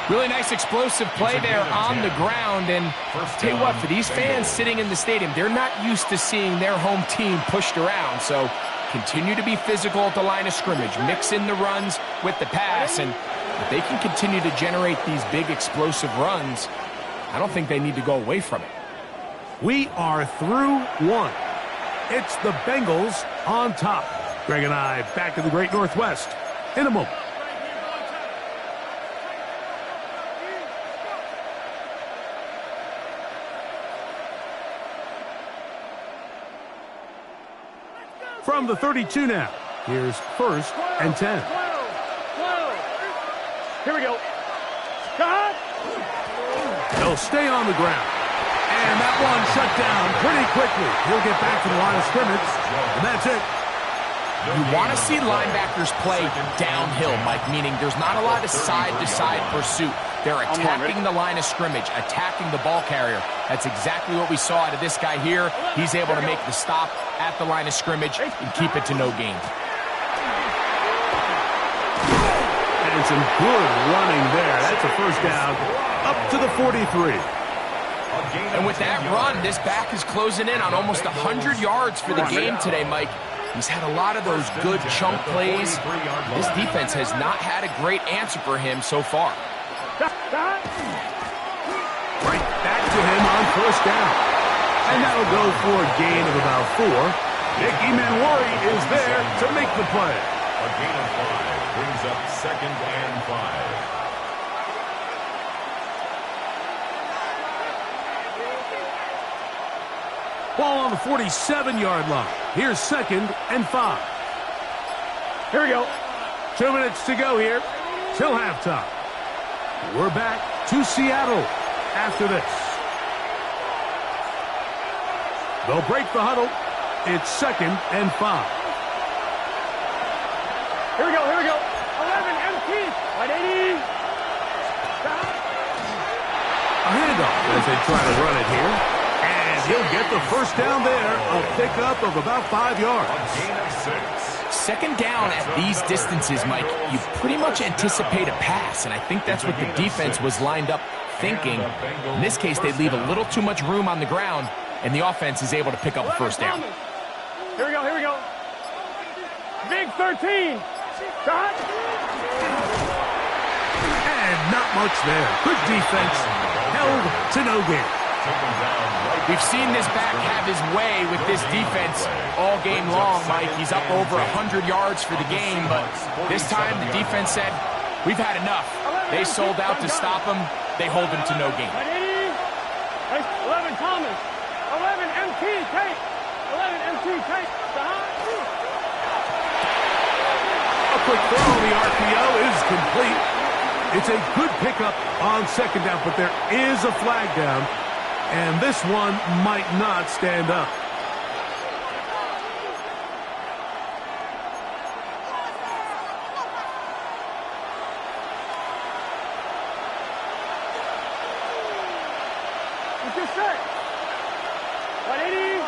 [SPEAKER 3] Really nice explosive play there on the ground. And tell you what, for these fans sitting in the stadium, they're not used to seeing their home team pushed around. So continue to be physical at the line of scrimmage. Mix in the runs with the pass. And if they can continue to generate these big explosive runs, I don't think they need to go away from it.
[SPEAKER 1] We are through one. It's the Bengals on top. Greg and I back in the Great Northwest in a moment. From the 32 now, here's first and 10.
[SPEAKER 4] Here we go. Cut.
[SPEAKER 1] They'll stay on the ground. And that one shut down pretty quickly. He'll get back to the line of scrimmage, and that's it.
[SPEAKER 3] You want to see linebackers play downhill, Mike, meaning there's not a lot of side-to-side pursuit. They're attacking the line of scrimmage, attacking the ball carrier. That's exactly what we saw out of this guy here. He's able to make the stop at the line of scrimmage and keep it to no gain.
[SPEAKER 1] And some good running there. That's a first down up to the 43.
[SPEAKER 3] And with that run, this back is closing in on almost 100 yards for the game today, Mike. He's had a lot of those good chunk plays. This defense has not had a great answer for him so far.
[SPEAKER 1] Right back to him on first down. And that'll go for a gain of about 4. Nicky Manwari is there to make the play.
[SPEAKER 2] A gain of 5 brings up 2nd and 5.
[SPEAKER 1] Ball on the 47-yard line. Here's 2nd and 5.
[SPEAKER 4] Here we go.
[SPEAKER 1] 2 minutes to go here till halftime. We're back to Seattle after this. They'll break the huddle. It's 2nd and 5.
[SPEAKER 4] Here we go. Here we go. 11 MT. 180.
[SPEAKER 1] A handoff as they try to run it here. And he'll get the first down there. A pickup of about 5 yards.
[SPEAKER 2] A gain of 6.
[SPEAKER 3] 2nd down at these distances, Mike, you pretty much anticipate a pass, and I think that's what the defense was lined up thinking. In this case, they leave a little too much room on the ground, and the offense is able to pick up a first down.
[SPEAKER 4] Here we go. Here we go. Big 13. Shot.
[SPEAKER 1] And not much there. Good defense. Held to no gain.
[SPEAKER 3] We've seen this back have his way with this defense all game long, Mike. He's up over 100 yards for the game, but this time the defense said, we've had enough. They sold out to stop him. They hold him to no gain.
[SPEAKER 4] 11 Thomas. 11 MT. Take. 11 MT. Take.
[SPEAKER 1] A quick throw. The RPO is complete. It's a good pickup on 2nd down, but there is a flag down. And this one might not stand up.
[SPEAKER 4] What's your set? 180.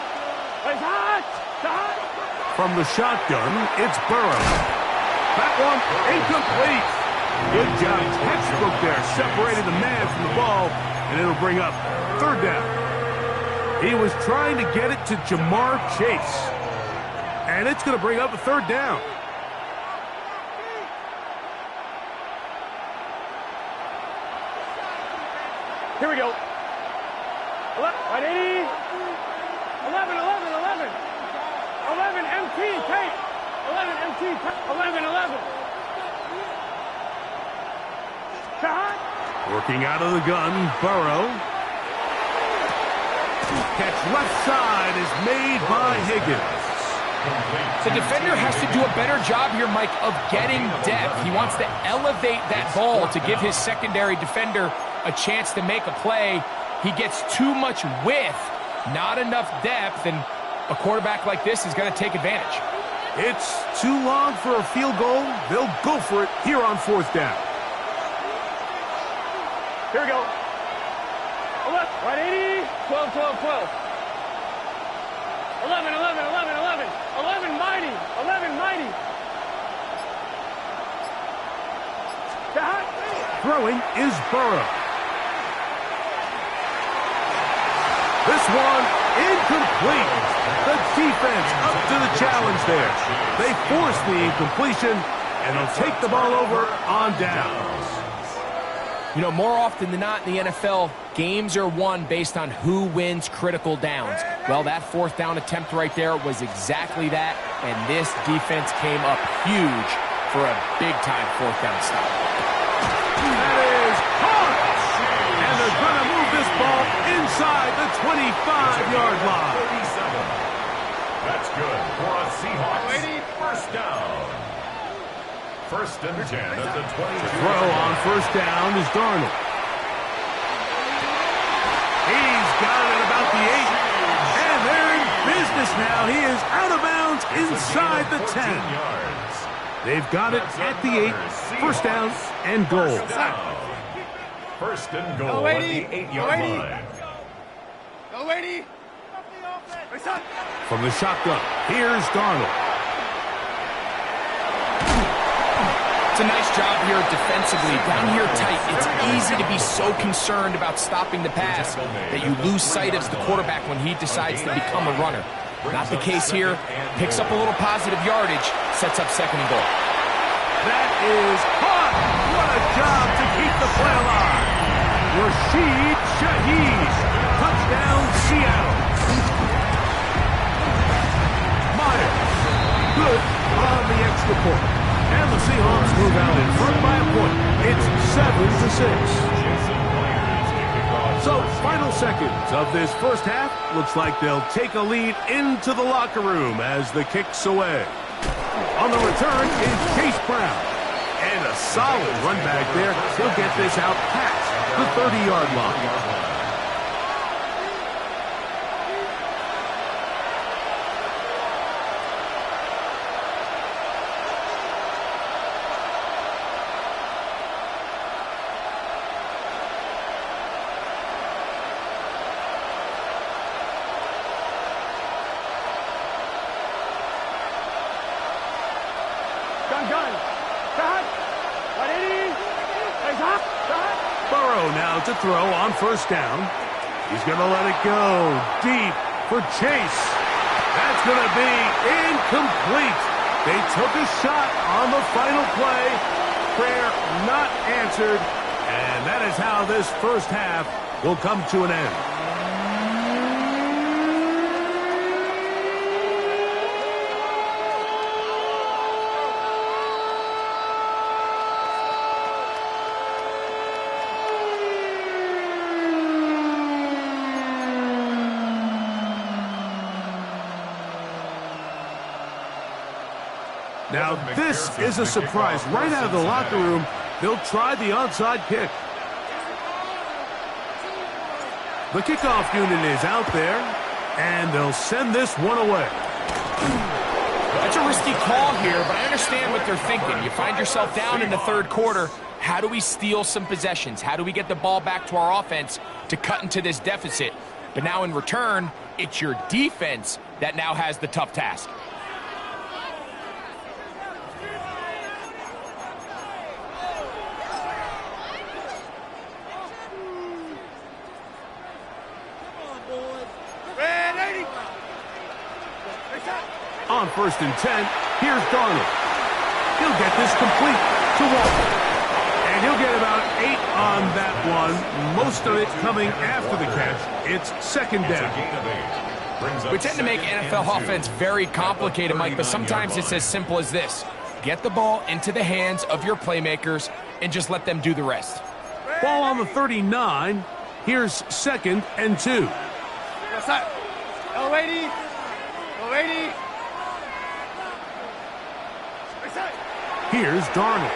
[SPEAKER 4] It's hot. Hot.
[SPEAKER 1] From the shotgun, it's Burrow. That one incomplete. Good job. Textbook there. Separated the man from the ball, and it'll bring up 3rd down. He was trying to get it to Jamar Chase. And it's going to bring up a 3rd down.
[SPEAKER 4] Here we go. 180. 11, 11, 11. 11 MT. Take. 11 MT. 11, 11. Shot.
[SPEAKER 1] Working out of the gun, Burrow. Catch left side is made by Higgins.
[SPEAKER 3] The defender has to do a better job here, Mike, of getting depth. He wants to elevate that ball to give his secondary defender a chance to make a play. He gets too much width, not enough depth, and a quarterback like this is going to take advantage.
[SPEAKER 1] It's too long for a field goal. They'll go for it here on 4th down.
[SPEAKER 4] Here we go. 180. 12, 12, 12. 11, 11, 11, 11. 11 mighty. 11 mighty. Shot.
[SPEAKER 1] Throwing is Burrow. This one incomplete. The defense up to the challenge there. They force the incompletion, and they'll take the ball over on downs.
[SPEAKER 3] You know, more often than not in the NFL, games are won based on who wins critical downs. Well, that 4th down attempt right there was exactly that, and this defense came up huge for a big-time 4th down stop.
[SPEAKER 1] That is caught! And they're going to move this ball inside the 25-yard line.
[SPEAKER 2] 37. That's good for a Seahawks 1st down. 1st and 10 at the 22.
[SPEAKER 1] Throw on 1st down is Darnold. He's got it about the 8. And they're in business now. He is out of bounds inside the 10. They've got it at the 8. 1st down and goal.
[SPEAKER 2] 1st and goal at the 8-yard line.
[SPEAKER 4] Go, Wady.
[SPEAKER 1] From the shotgun, here's Darnold.
[SPEAKER 3] It's a nice job here defensively. Down here tight, it's easy to be so concerned about stopping the pass that you lose sight of the quarterback when he decides to become a runner. Not the case here. Picks up a little positive yardage, sets up 2nd and goal.
[SPEAKER 1] That is caught. What a job to keep the play alive. Rashid Shaheed. Touchdown, Seattle. good on the extra point. And the Seahawks move out in front by a point. It's 7-6. So, final seconds of this first half. Looks like they'll take a lead into the locker room as the kick's away. On the return is Chase Brown. And a solid run back there. He'll get this out past the 30-yard line. Burrow now to throw on first down. He's going to let it go deep for Chase. That's going to be incomplete. They took a shot on the final play. Prayer not answered. And that is how this first half will come to an end. Now, this is a surprise. Right out of the locker room, they'll try the onside kick. The kickoff unit is out there, and they'll send this one away.
[SPEAKER 3] That's a risky call here, but I understand what they're thinking. You find yourself down in the third quarter. How do we steal some possessions? How do we get the ball back to our offense to cut into this deficit? But now in return, it's your defense that now has the tough task.
[SPEAKER 1] On 1st and 10, here's Darnold. He'll get this complete to Walker. And he'll get about 8 on that one. Most of it coming after the catch. It's second down.
[SPEAKER 3] We tend to make NFL offense very complicated, Mike, but sometimes it's as simple as this. Get the ball into the hands of your playmakers and just let them do the rest.
[SPEAKER 1] Ball on the 39. Here's 2nd and 2. Here's Darnold.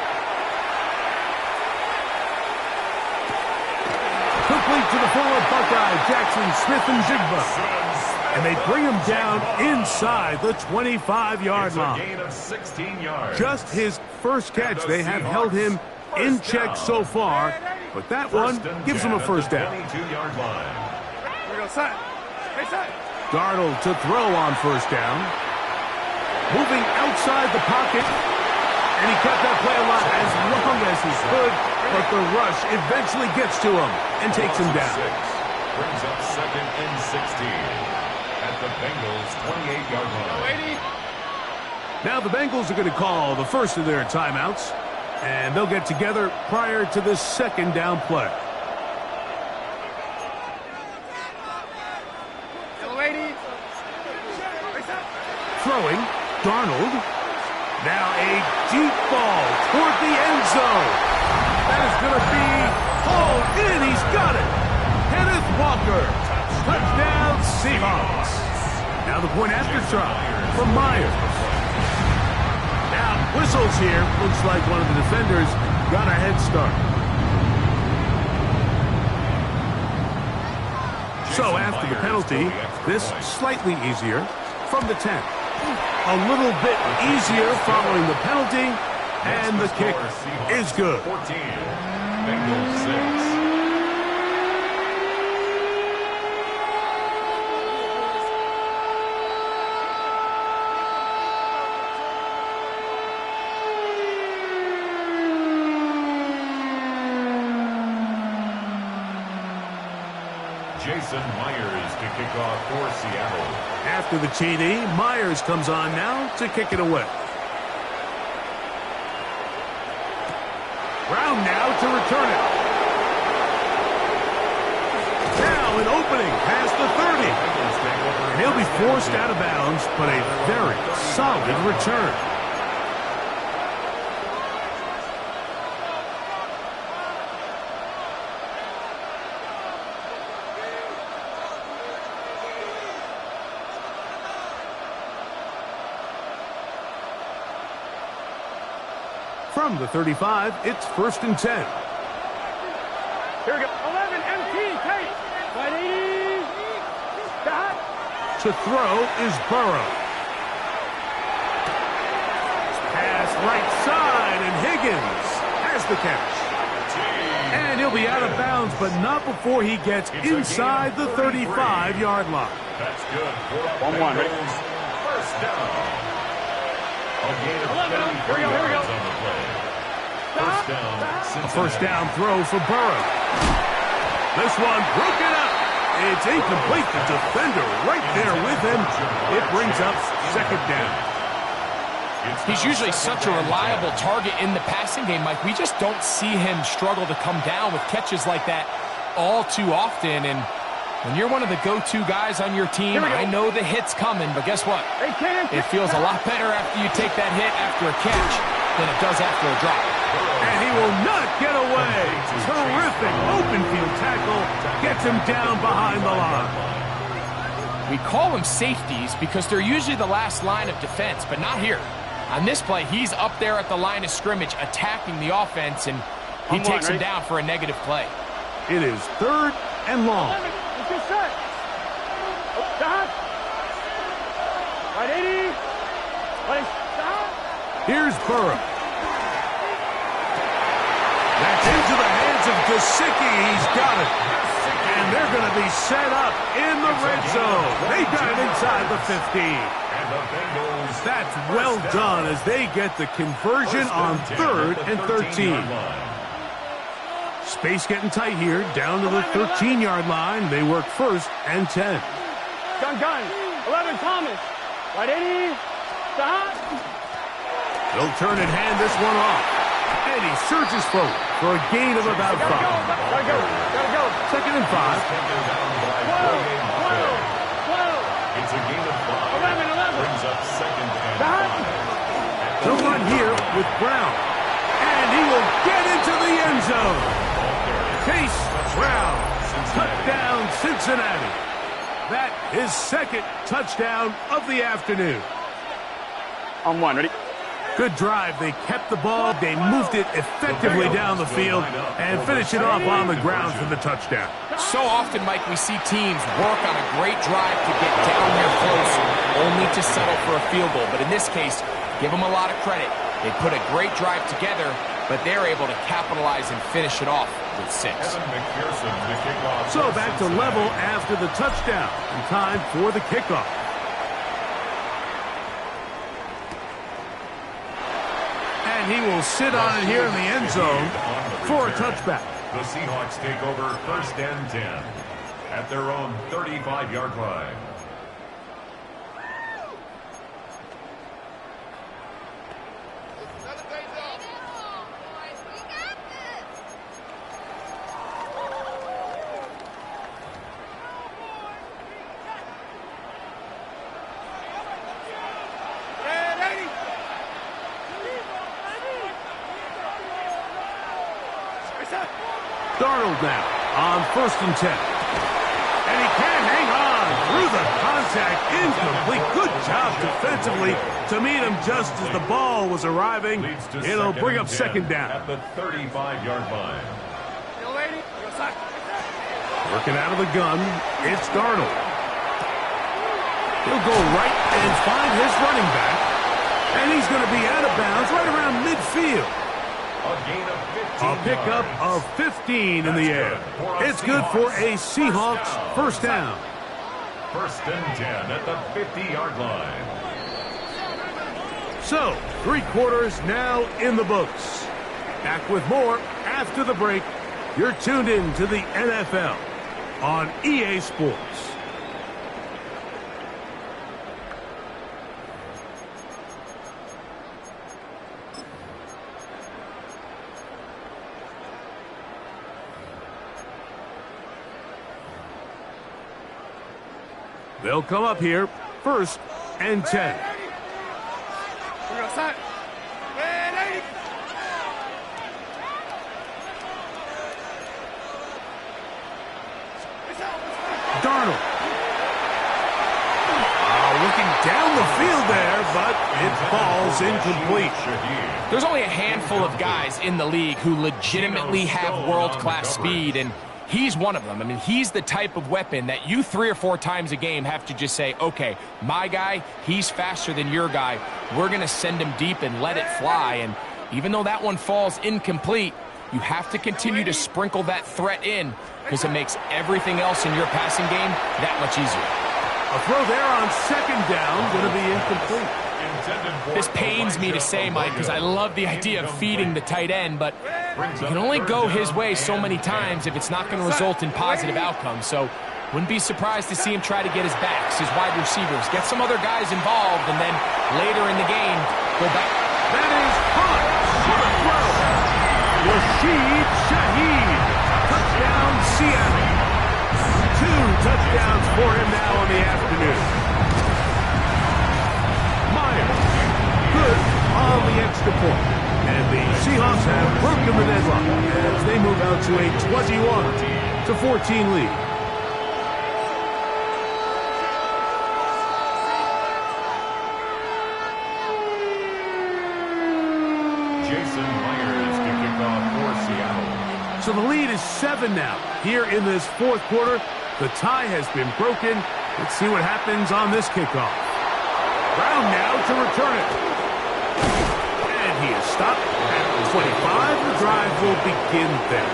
[SPEAKER 1] Complete to the forward Buckeye, Jackson Smith-Njigba. And they bring him down inside the 25-yard line.
[SPEAKER 2] Gain of 16 yards.
[SPEAKER 1] Just his first catch. They have held him in check so far, but that one gives him a first down.
[SPEAKER 2] 22-yard line.
[SPEAKER 1] Darnold to throw on first down. Moving outside the pocket. And he kept that play alive as long as he could, but the rush eventually gets to him and takes him down.
[SPEAKER 2] Brings up 2nd and 16 at the Bengals' 28-yard line.
[SPEAKER 1] Now the Bengals are going to call the first of their timeouts, and they'll get together prior to this second down play. Throwing, Darnold. Now a deep ball toward the end zone. That is going to be hauled in. He's got it. Kenneth Walker. Touchdown Seahawks. Now the point after try from Myers. Now whistles here. Looks like one of the defenders got a head start. So after the penalty, this slightly easier from the 10. A little bit easier following the penalty, and the kick is good.
[SPEAKER 2] 14, Bengals 6. Jason Myers to kick off for Seattle.
[SPEAKER 1] After the TD, Myers comes on now to kick it away. Brown now to return it. Now Now an opening past the 30. And he'll be forced out of bounds, but a very solid return. From the 35, it's 1st and 10.
[SPEAKER 4] Here we go. 11, MT, Tate. 180. Stop.
[SPEAKER 1] To throw is Burrow. Pass right side, and Higgins has the catch. And he'll be out of bounds, but not before he gets inside the 35-yard line.
[SPEAKER 2] That's good.
[SPEAKER 4] 1-1, ready?
[SPEAKER 2] First down. A gain of 33
[SPEAKER 4] Here we go.
[SPEAKER 2] yards on the play. First down,
[SPEAKER 1] A first down throw for Burrow. This one broken up. It's incomplete. The defender right there with him. It brings up 2nd down.
[SPEAKER 3] He's usually such a reliable target in the passing game, Mike. We just don't see him struggle to come down with catches like that all too often. And when you're one of the go-to guys on your team, I know the hit's coming, but guess what? It feels a lot better after you take that hit after a catch than it does after a drop.
[SPEAKER 1] And he will not get away. Terrific open field tackle. Gets him down behind the line.
[SPEAKER 3] We call them safeties because they're usually the last line of defense, but not here. On this play, he's up there at the line of scrimmage attacking the offense, and he takes him down for a negative play.
[SPEAKER 1] It is 3rd and long.
[SPEAKER 4] It's just set. Stop. 180. Stop.
[SPEAKER 1] Here's Burrow. That's into the hands of Gesicki. He's got it. And they're going to be set up in the red zone. They got it inside the 15. That's well done as they get the conversion on 3rd and 13. Space getting tight here. Down to the 13-yard line. They work 1st and 10.
[SPEAKER 4] Gun. 11, Thomas. 180. Stop.
[SPEAKER 1] They'll turn and hand this one off. And he surges forward for a gain of about 5.
[SPEAKER 4] Gotta go.
[SPEAKER 1] 2nd and 5.
[SPEAKER 4] 12.
[SPEAKER 2] It's a gain of 5.
[SPEAKER 4] 11.
[SPEAKER 2] Brings up 2nd and 5.
[SPEAKER 1] They'll run here with Brown. And he will get into the end zone. Chase Brown. Touchdown, Cincinnati. That is 2nd touchdown of the afternoon.
[SPEAKER 4] On 1, ready?
[SPEAKER 1] Good drive. They kept the ball. They moved it effectively down the field and finish it off on the ground for the touchdown.
[SPEAKER 3] So often, Mike, we see teams work on a great drive to get down there close, only to settle for a field goal. But in this case, give them a lot of credit. They put a great drive together, but they're able to capitalize and finish it off with 6.
[SPEAKER 1] So back to level after the touchdown. And time for the kickoff. And he will sit on it here in the end zone for a touchback.
[SPEAKER 2] The Seahawks take over 1st and 10 at their own 35-yard line.
[SPEAKER 1] Darnold now on 1st and 10. And he can't hang on through the contact. Incomplete. Good job defensively to meet him just as the ball was arriving. It'll bring up 2nd down.
[SPEAKER 2] At the 35-yard line.
[SPEAKER 1] Working out of the gun, it's Darnold. He'll go right and find his running back. And he's going to be out of bounds right around midfield. A pickup of 15 in the air. It's good for a Seahawks 1st down.
[SPEAKER 2] 1st and 10 at the 50-yard line.
[SPEAKER 1] So, 3 quarters now in the books. Back with more after the break. You're tuned in to the NFL on EA Sports. They'll come up here, 1st and 10. Darnold. Looking down the field there, but it falls incomplete.
[SPEAKER 3] There's only a handful of guys in the league who legitimately have world-class speed, and he's one of them. I mean, he's the type of weapon that you 3 or 4 times a game have to just say, okay, my guy, he's faster than your guy. We're going to send him deep and let it fly. And even though that one falls incomplete, you have to continue to sprinkle that threat in because it makes everything else in your passing game that much easier.
[SPEAKER 1] A throw there on 2nd down, going to be incomplete.
[SPEAKER 3] This pains me to say, Mike, because I love the idea of feeding the tight end, but you can only go his way so many times if it's not going to result in positive outcomes. So wouldn't be surprised to see him try to get his backs, his wide receivers, get some other guys involved, and then later in the game, go back.
[SPEAKER 1] That is hot. Short throw. Rashid Shaheed. Touchdown, Seattle. 2 touchdowns for him now in the afternoon. Myers, good on the extra point. And the Seahawks have broken the deadlock as they move out to a 21-14 lead.
[SPEAKER 2] Jason Myers to kick off for Seattle.
[SPEAKER 1] So the lead is 7 now. Here in this 4th quarter, the tie has been broken. Let's see what happens on this kickoff. Brown now to return it. And he is stopped at the 25. The drive will begin there.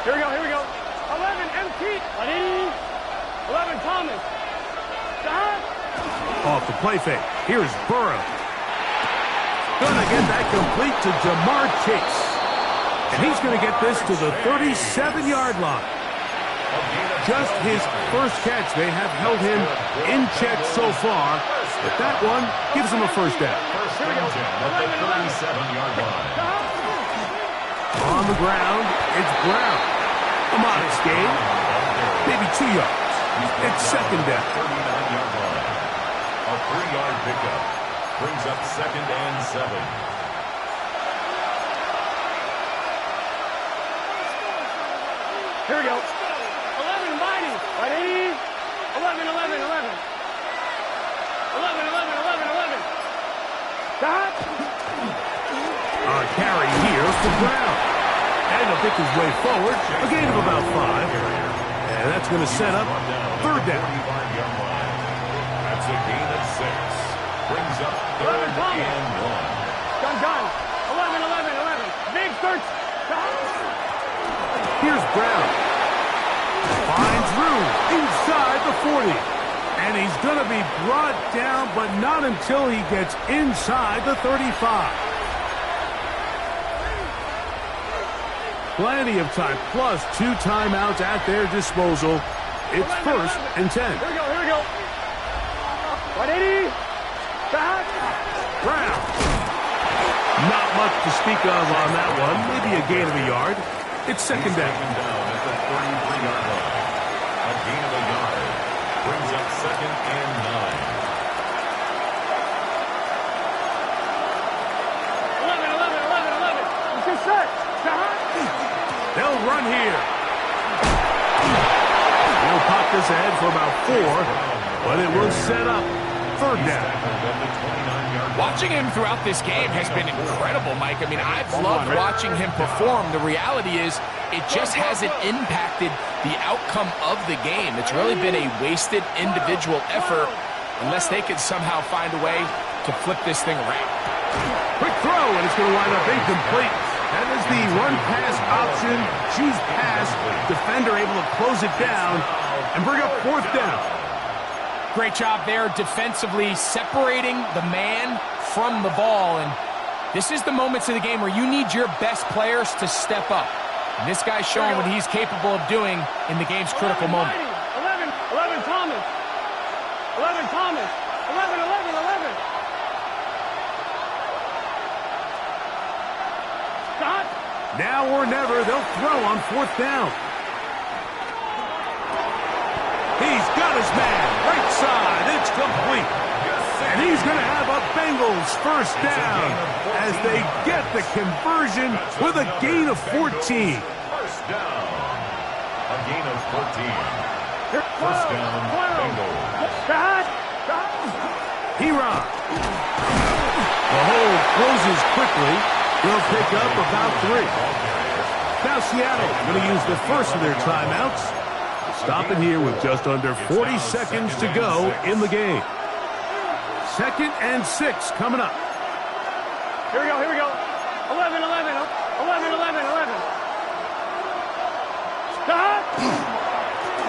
[SPEAKER 4] Here we go. 11, MT. 11, Thomas.
[SPEAKER 1] Off the play fake. Here's Burrow. Gonna get that complete to Jamar Chase. And he's gonna get this to the 37-yard line. Just his first catch. They have held him in check so far, but that one gives him a first down.
[SPEAKER 2] First and 10 at the 37-yard line.
[SPEAKER 1] On the ground, it's Brown. A modest gain, maybe 2 yards. It's 2nd down.
[SPEAKER 2] 39-yard line. A 3-yard pickup brings up 2nd and 7.
[SPEAKER 4] Here we go. 11, Mighty. Ready? 11. 11. Stop.
[SPEAKER 1] A carry here for Brown. And he'll pick his way forward. A gain of about 5. And that's going to set up 3rd down.
[SPEAKER 2] That's a gain of 6. Brings up 3rd and 1.
[SPEAKER 4] Gun. 11. Big search.
[SPEAKER 1] Here's Brown. Finds room inside the 40. And he's going to be brought down, but not until he gets inside the 35. Plenty of time, plus 2 timeouts at their disposal. It's 1st and 10.
[SPEAKER 4] Here we go. 180. Back.
[SPEAKER 1] Brown. Not much to speak of on that one. Maybe a gain of a yard. It's 2nd down.
[SPEAKER 2] At the 33-yard line. A gain of a yard. Brings up 2nd and 9.
[SPEAKER 4] 11. It's just set.
[SPEAKER 1] They'll run here. They'll pop this ahead for about 4, but it will set up 3rd down.
[SPEAKER 3] Watching him throughout this game has been incredible, Mike. I mean, I've loved watching him perform. The reality is it just hasn't impacted the outcome of the game. It's really been a wasted individual effort unless they could somehow find a way to flip this thing around.
[SPEAKER 1] Quick throw, and it's going to wind up incomplete. That is the run-pass option. Choose pass. Defender able to close it down and bring up 4th down.
[SPEAKER 3] Great job there defensively, separating the man from the ball. And this is the moments of the game where you need your best players to step up. And this guy's showing what he's capable of doing in the game's critical moment.
[SPEAKER 4] 11, Thomas.
[SPEAKER 1] Now or never, they'll throw on 4th down. He's got his man. Right side. It's complete. And he's going to have a Bengals 1st down as they get the conversion with a gain of 14.
[SPEAKER 2] 1st down. A gain of 14. 1st down, Bengals.
[SPEAKER 1] Errrrrrr. The hold closes quickly. They'll pick up about 3. Now Seattle going to use the first of their timeouts. Stop it here with just under 40 seconds to go in the game. 2nd and 6 coming up.
[SPEAKER 4] Here we go, here we go. 11, 11, 11, 11, 11. Stop!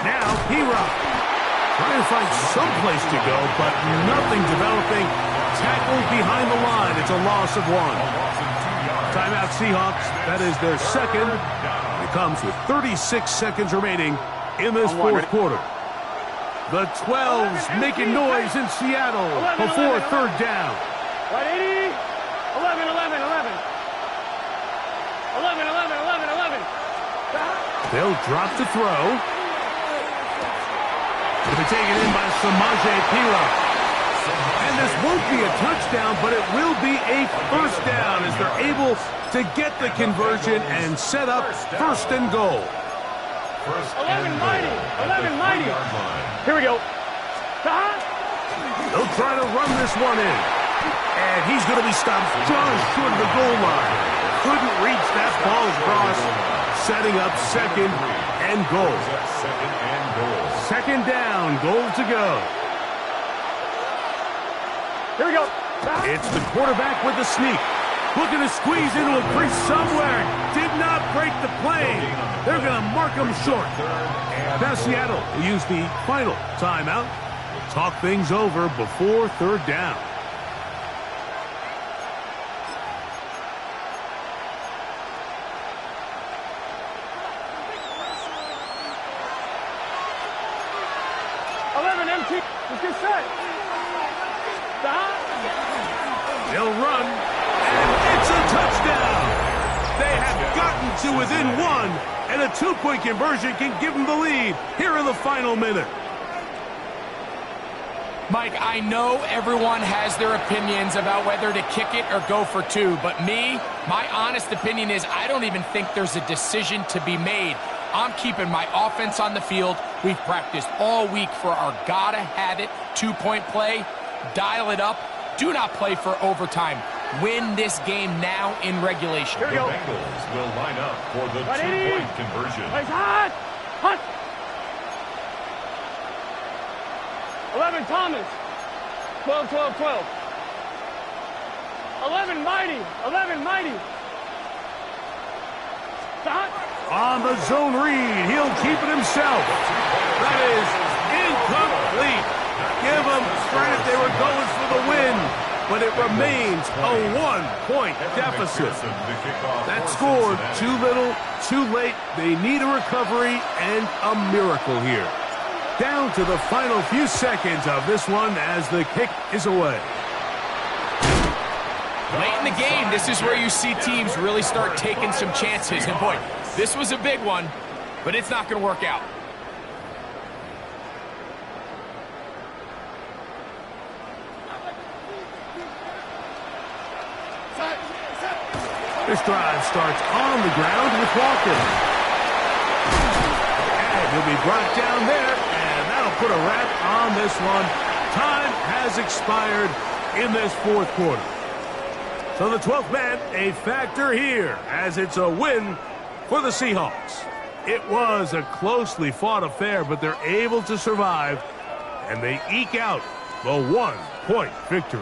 [SPEAKER 1] Now Errrrrrr. Trying to find some place to go, but nothing developing. Tackled behind the line. It's a loss of 1. Timeout Seahawks. That is their 2nd. It comes with 36 seconds remaining in this 4th quarter. The 12s making noise in Seattle before 3rd down.
[SPEAKER 4] 180. 11, 11, 11. 11, 11, 11, 11.
[SPEAKER 1] They'll drop to throw. It'll be taken in by Samaje Perine. And this won't be a touchdown, but it will be a 1st down as they're able to get the conversion and set up 1st and goal.
[SPEAKER 4] 11 mighty. 11 mighty. Here we go. Stop.
[SPEAKER 1] They'll try to run this one in. And he's going to be stopped just short of the goal line. Couldn't reach that ball across. Setting up 2nd and goal. 2nd down, goal to go.
[SPEAKER 4] Here we go.
[SPEAKER 1] It's the quarterback with the sneak. Looking to squeeze into a crease somewhere. Did not break the plane. They're going to mark him short. Now Seattle will use the final timeout. Talk things over before 3rd down.
[SPEAKER 4] Let's get set. Stop.
[SPEAKER 1] They'll run, and it's a touchdown. They have gotten to within 1, and a 2-point conversion can give them the lead here in the final minute.
[SPEAKER 3] Mike, I know everyone has their opinions about whether to kick it or go for 2, but my honest opinion is I don't even think there's a decision to be made. I'm keeping my offense on the field. We've practiced all week for our gotta-have-it 2-point play. Dial it up. Do not play for overtime. Win this game now in regulation.
[SPEAKER 2] The Bengals will line up for the 2-point conversion.
[SPEAKER 4] Hot! Hot! 11 Thomas. 12, 12, 12. 11 Mighty. 11 Mighty. Stop.
[SPEAKER 1] On the zone read, he'll keep it himself. That is incomplete. Give them credit, they were going for the win, but it remains a 1-point deficit. That scored too little, too late. They need a recovery and a miracle here. Down to the final few seconds of this one as the kick is away.
[SPEAKER 3] Late in the game, this is where you see teams really start taking some chances. And boy, this was a big one, but it's not going to work out.
[SPEAKER 1] This drive starts on the ground with Walker. And he'll be brought down there, and that'll put a wrap on this one. Time has expired in this 4th quarter. So the 12th man, a factor here, as it's a win for the Seahawks. It was a closely fought affair, but they're able to survive, and they eke out the 1-point victory.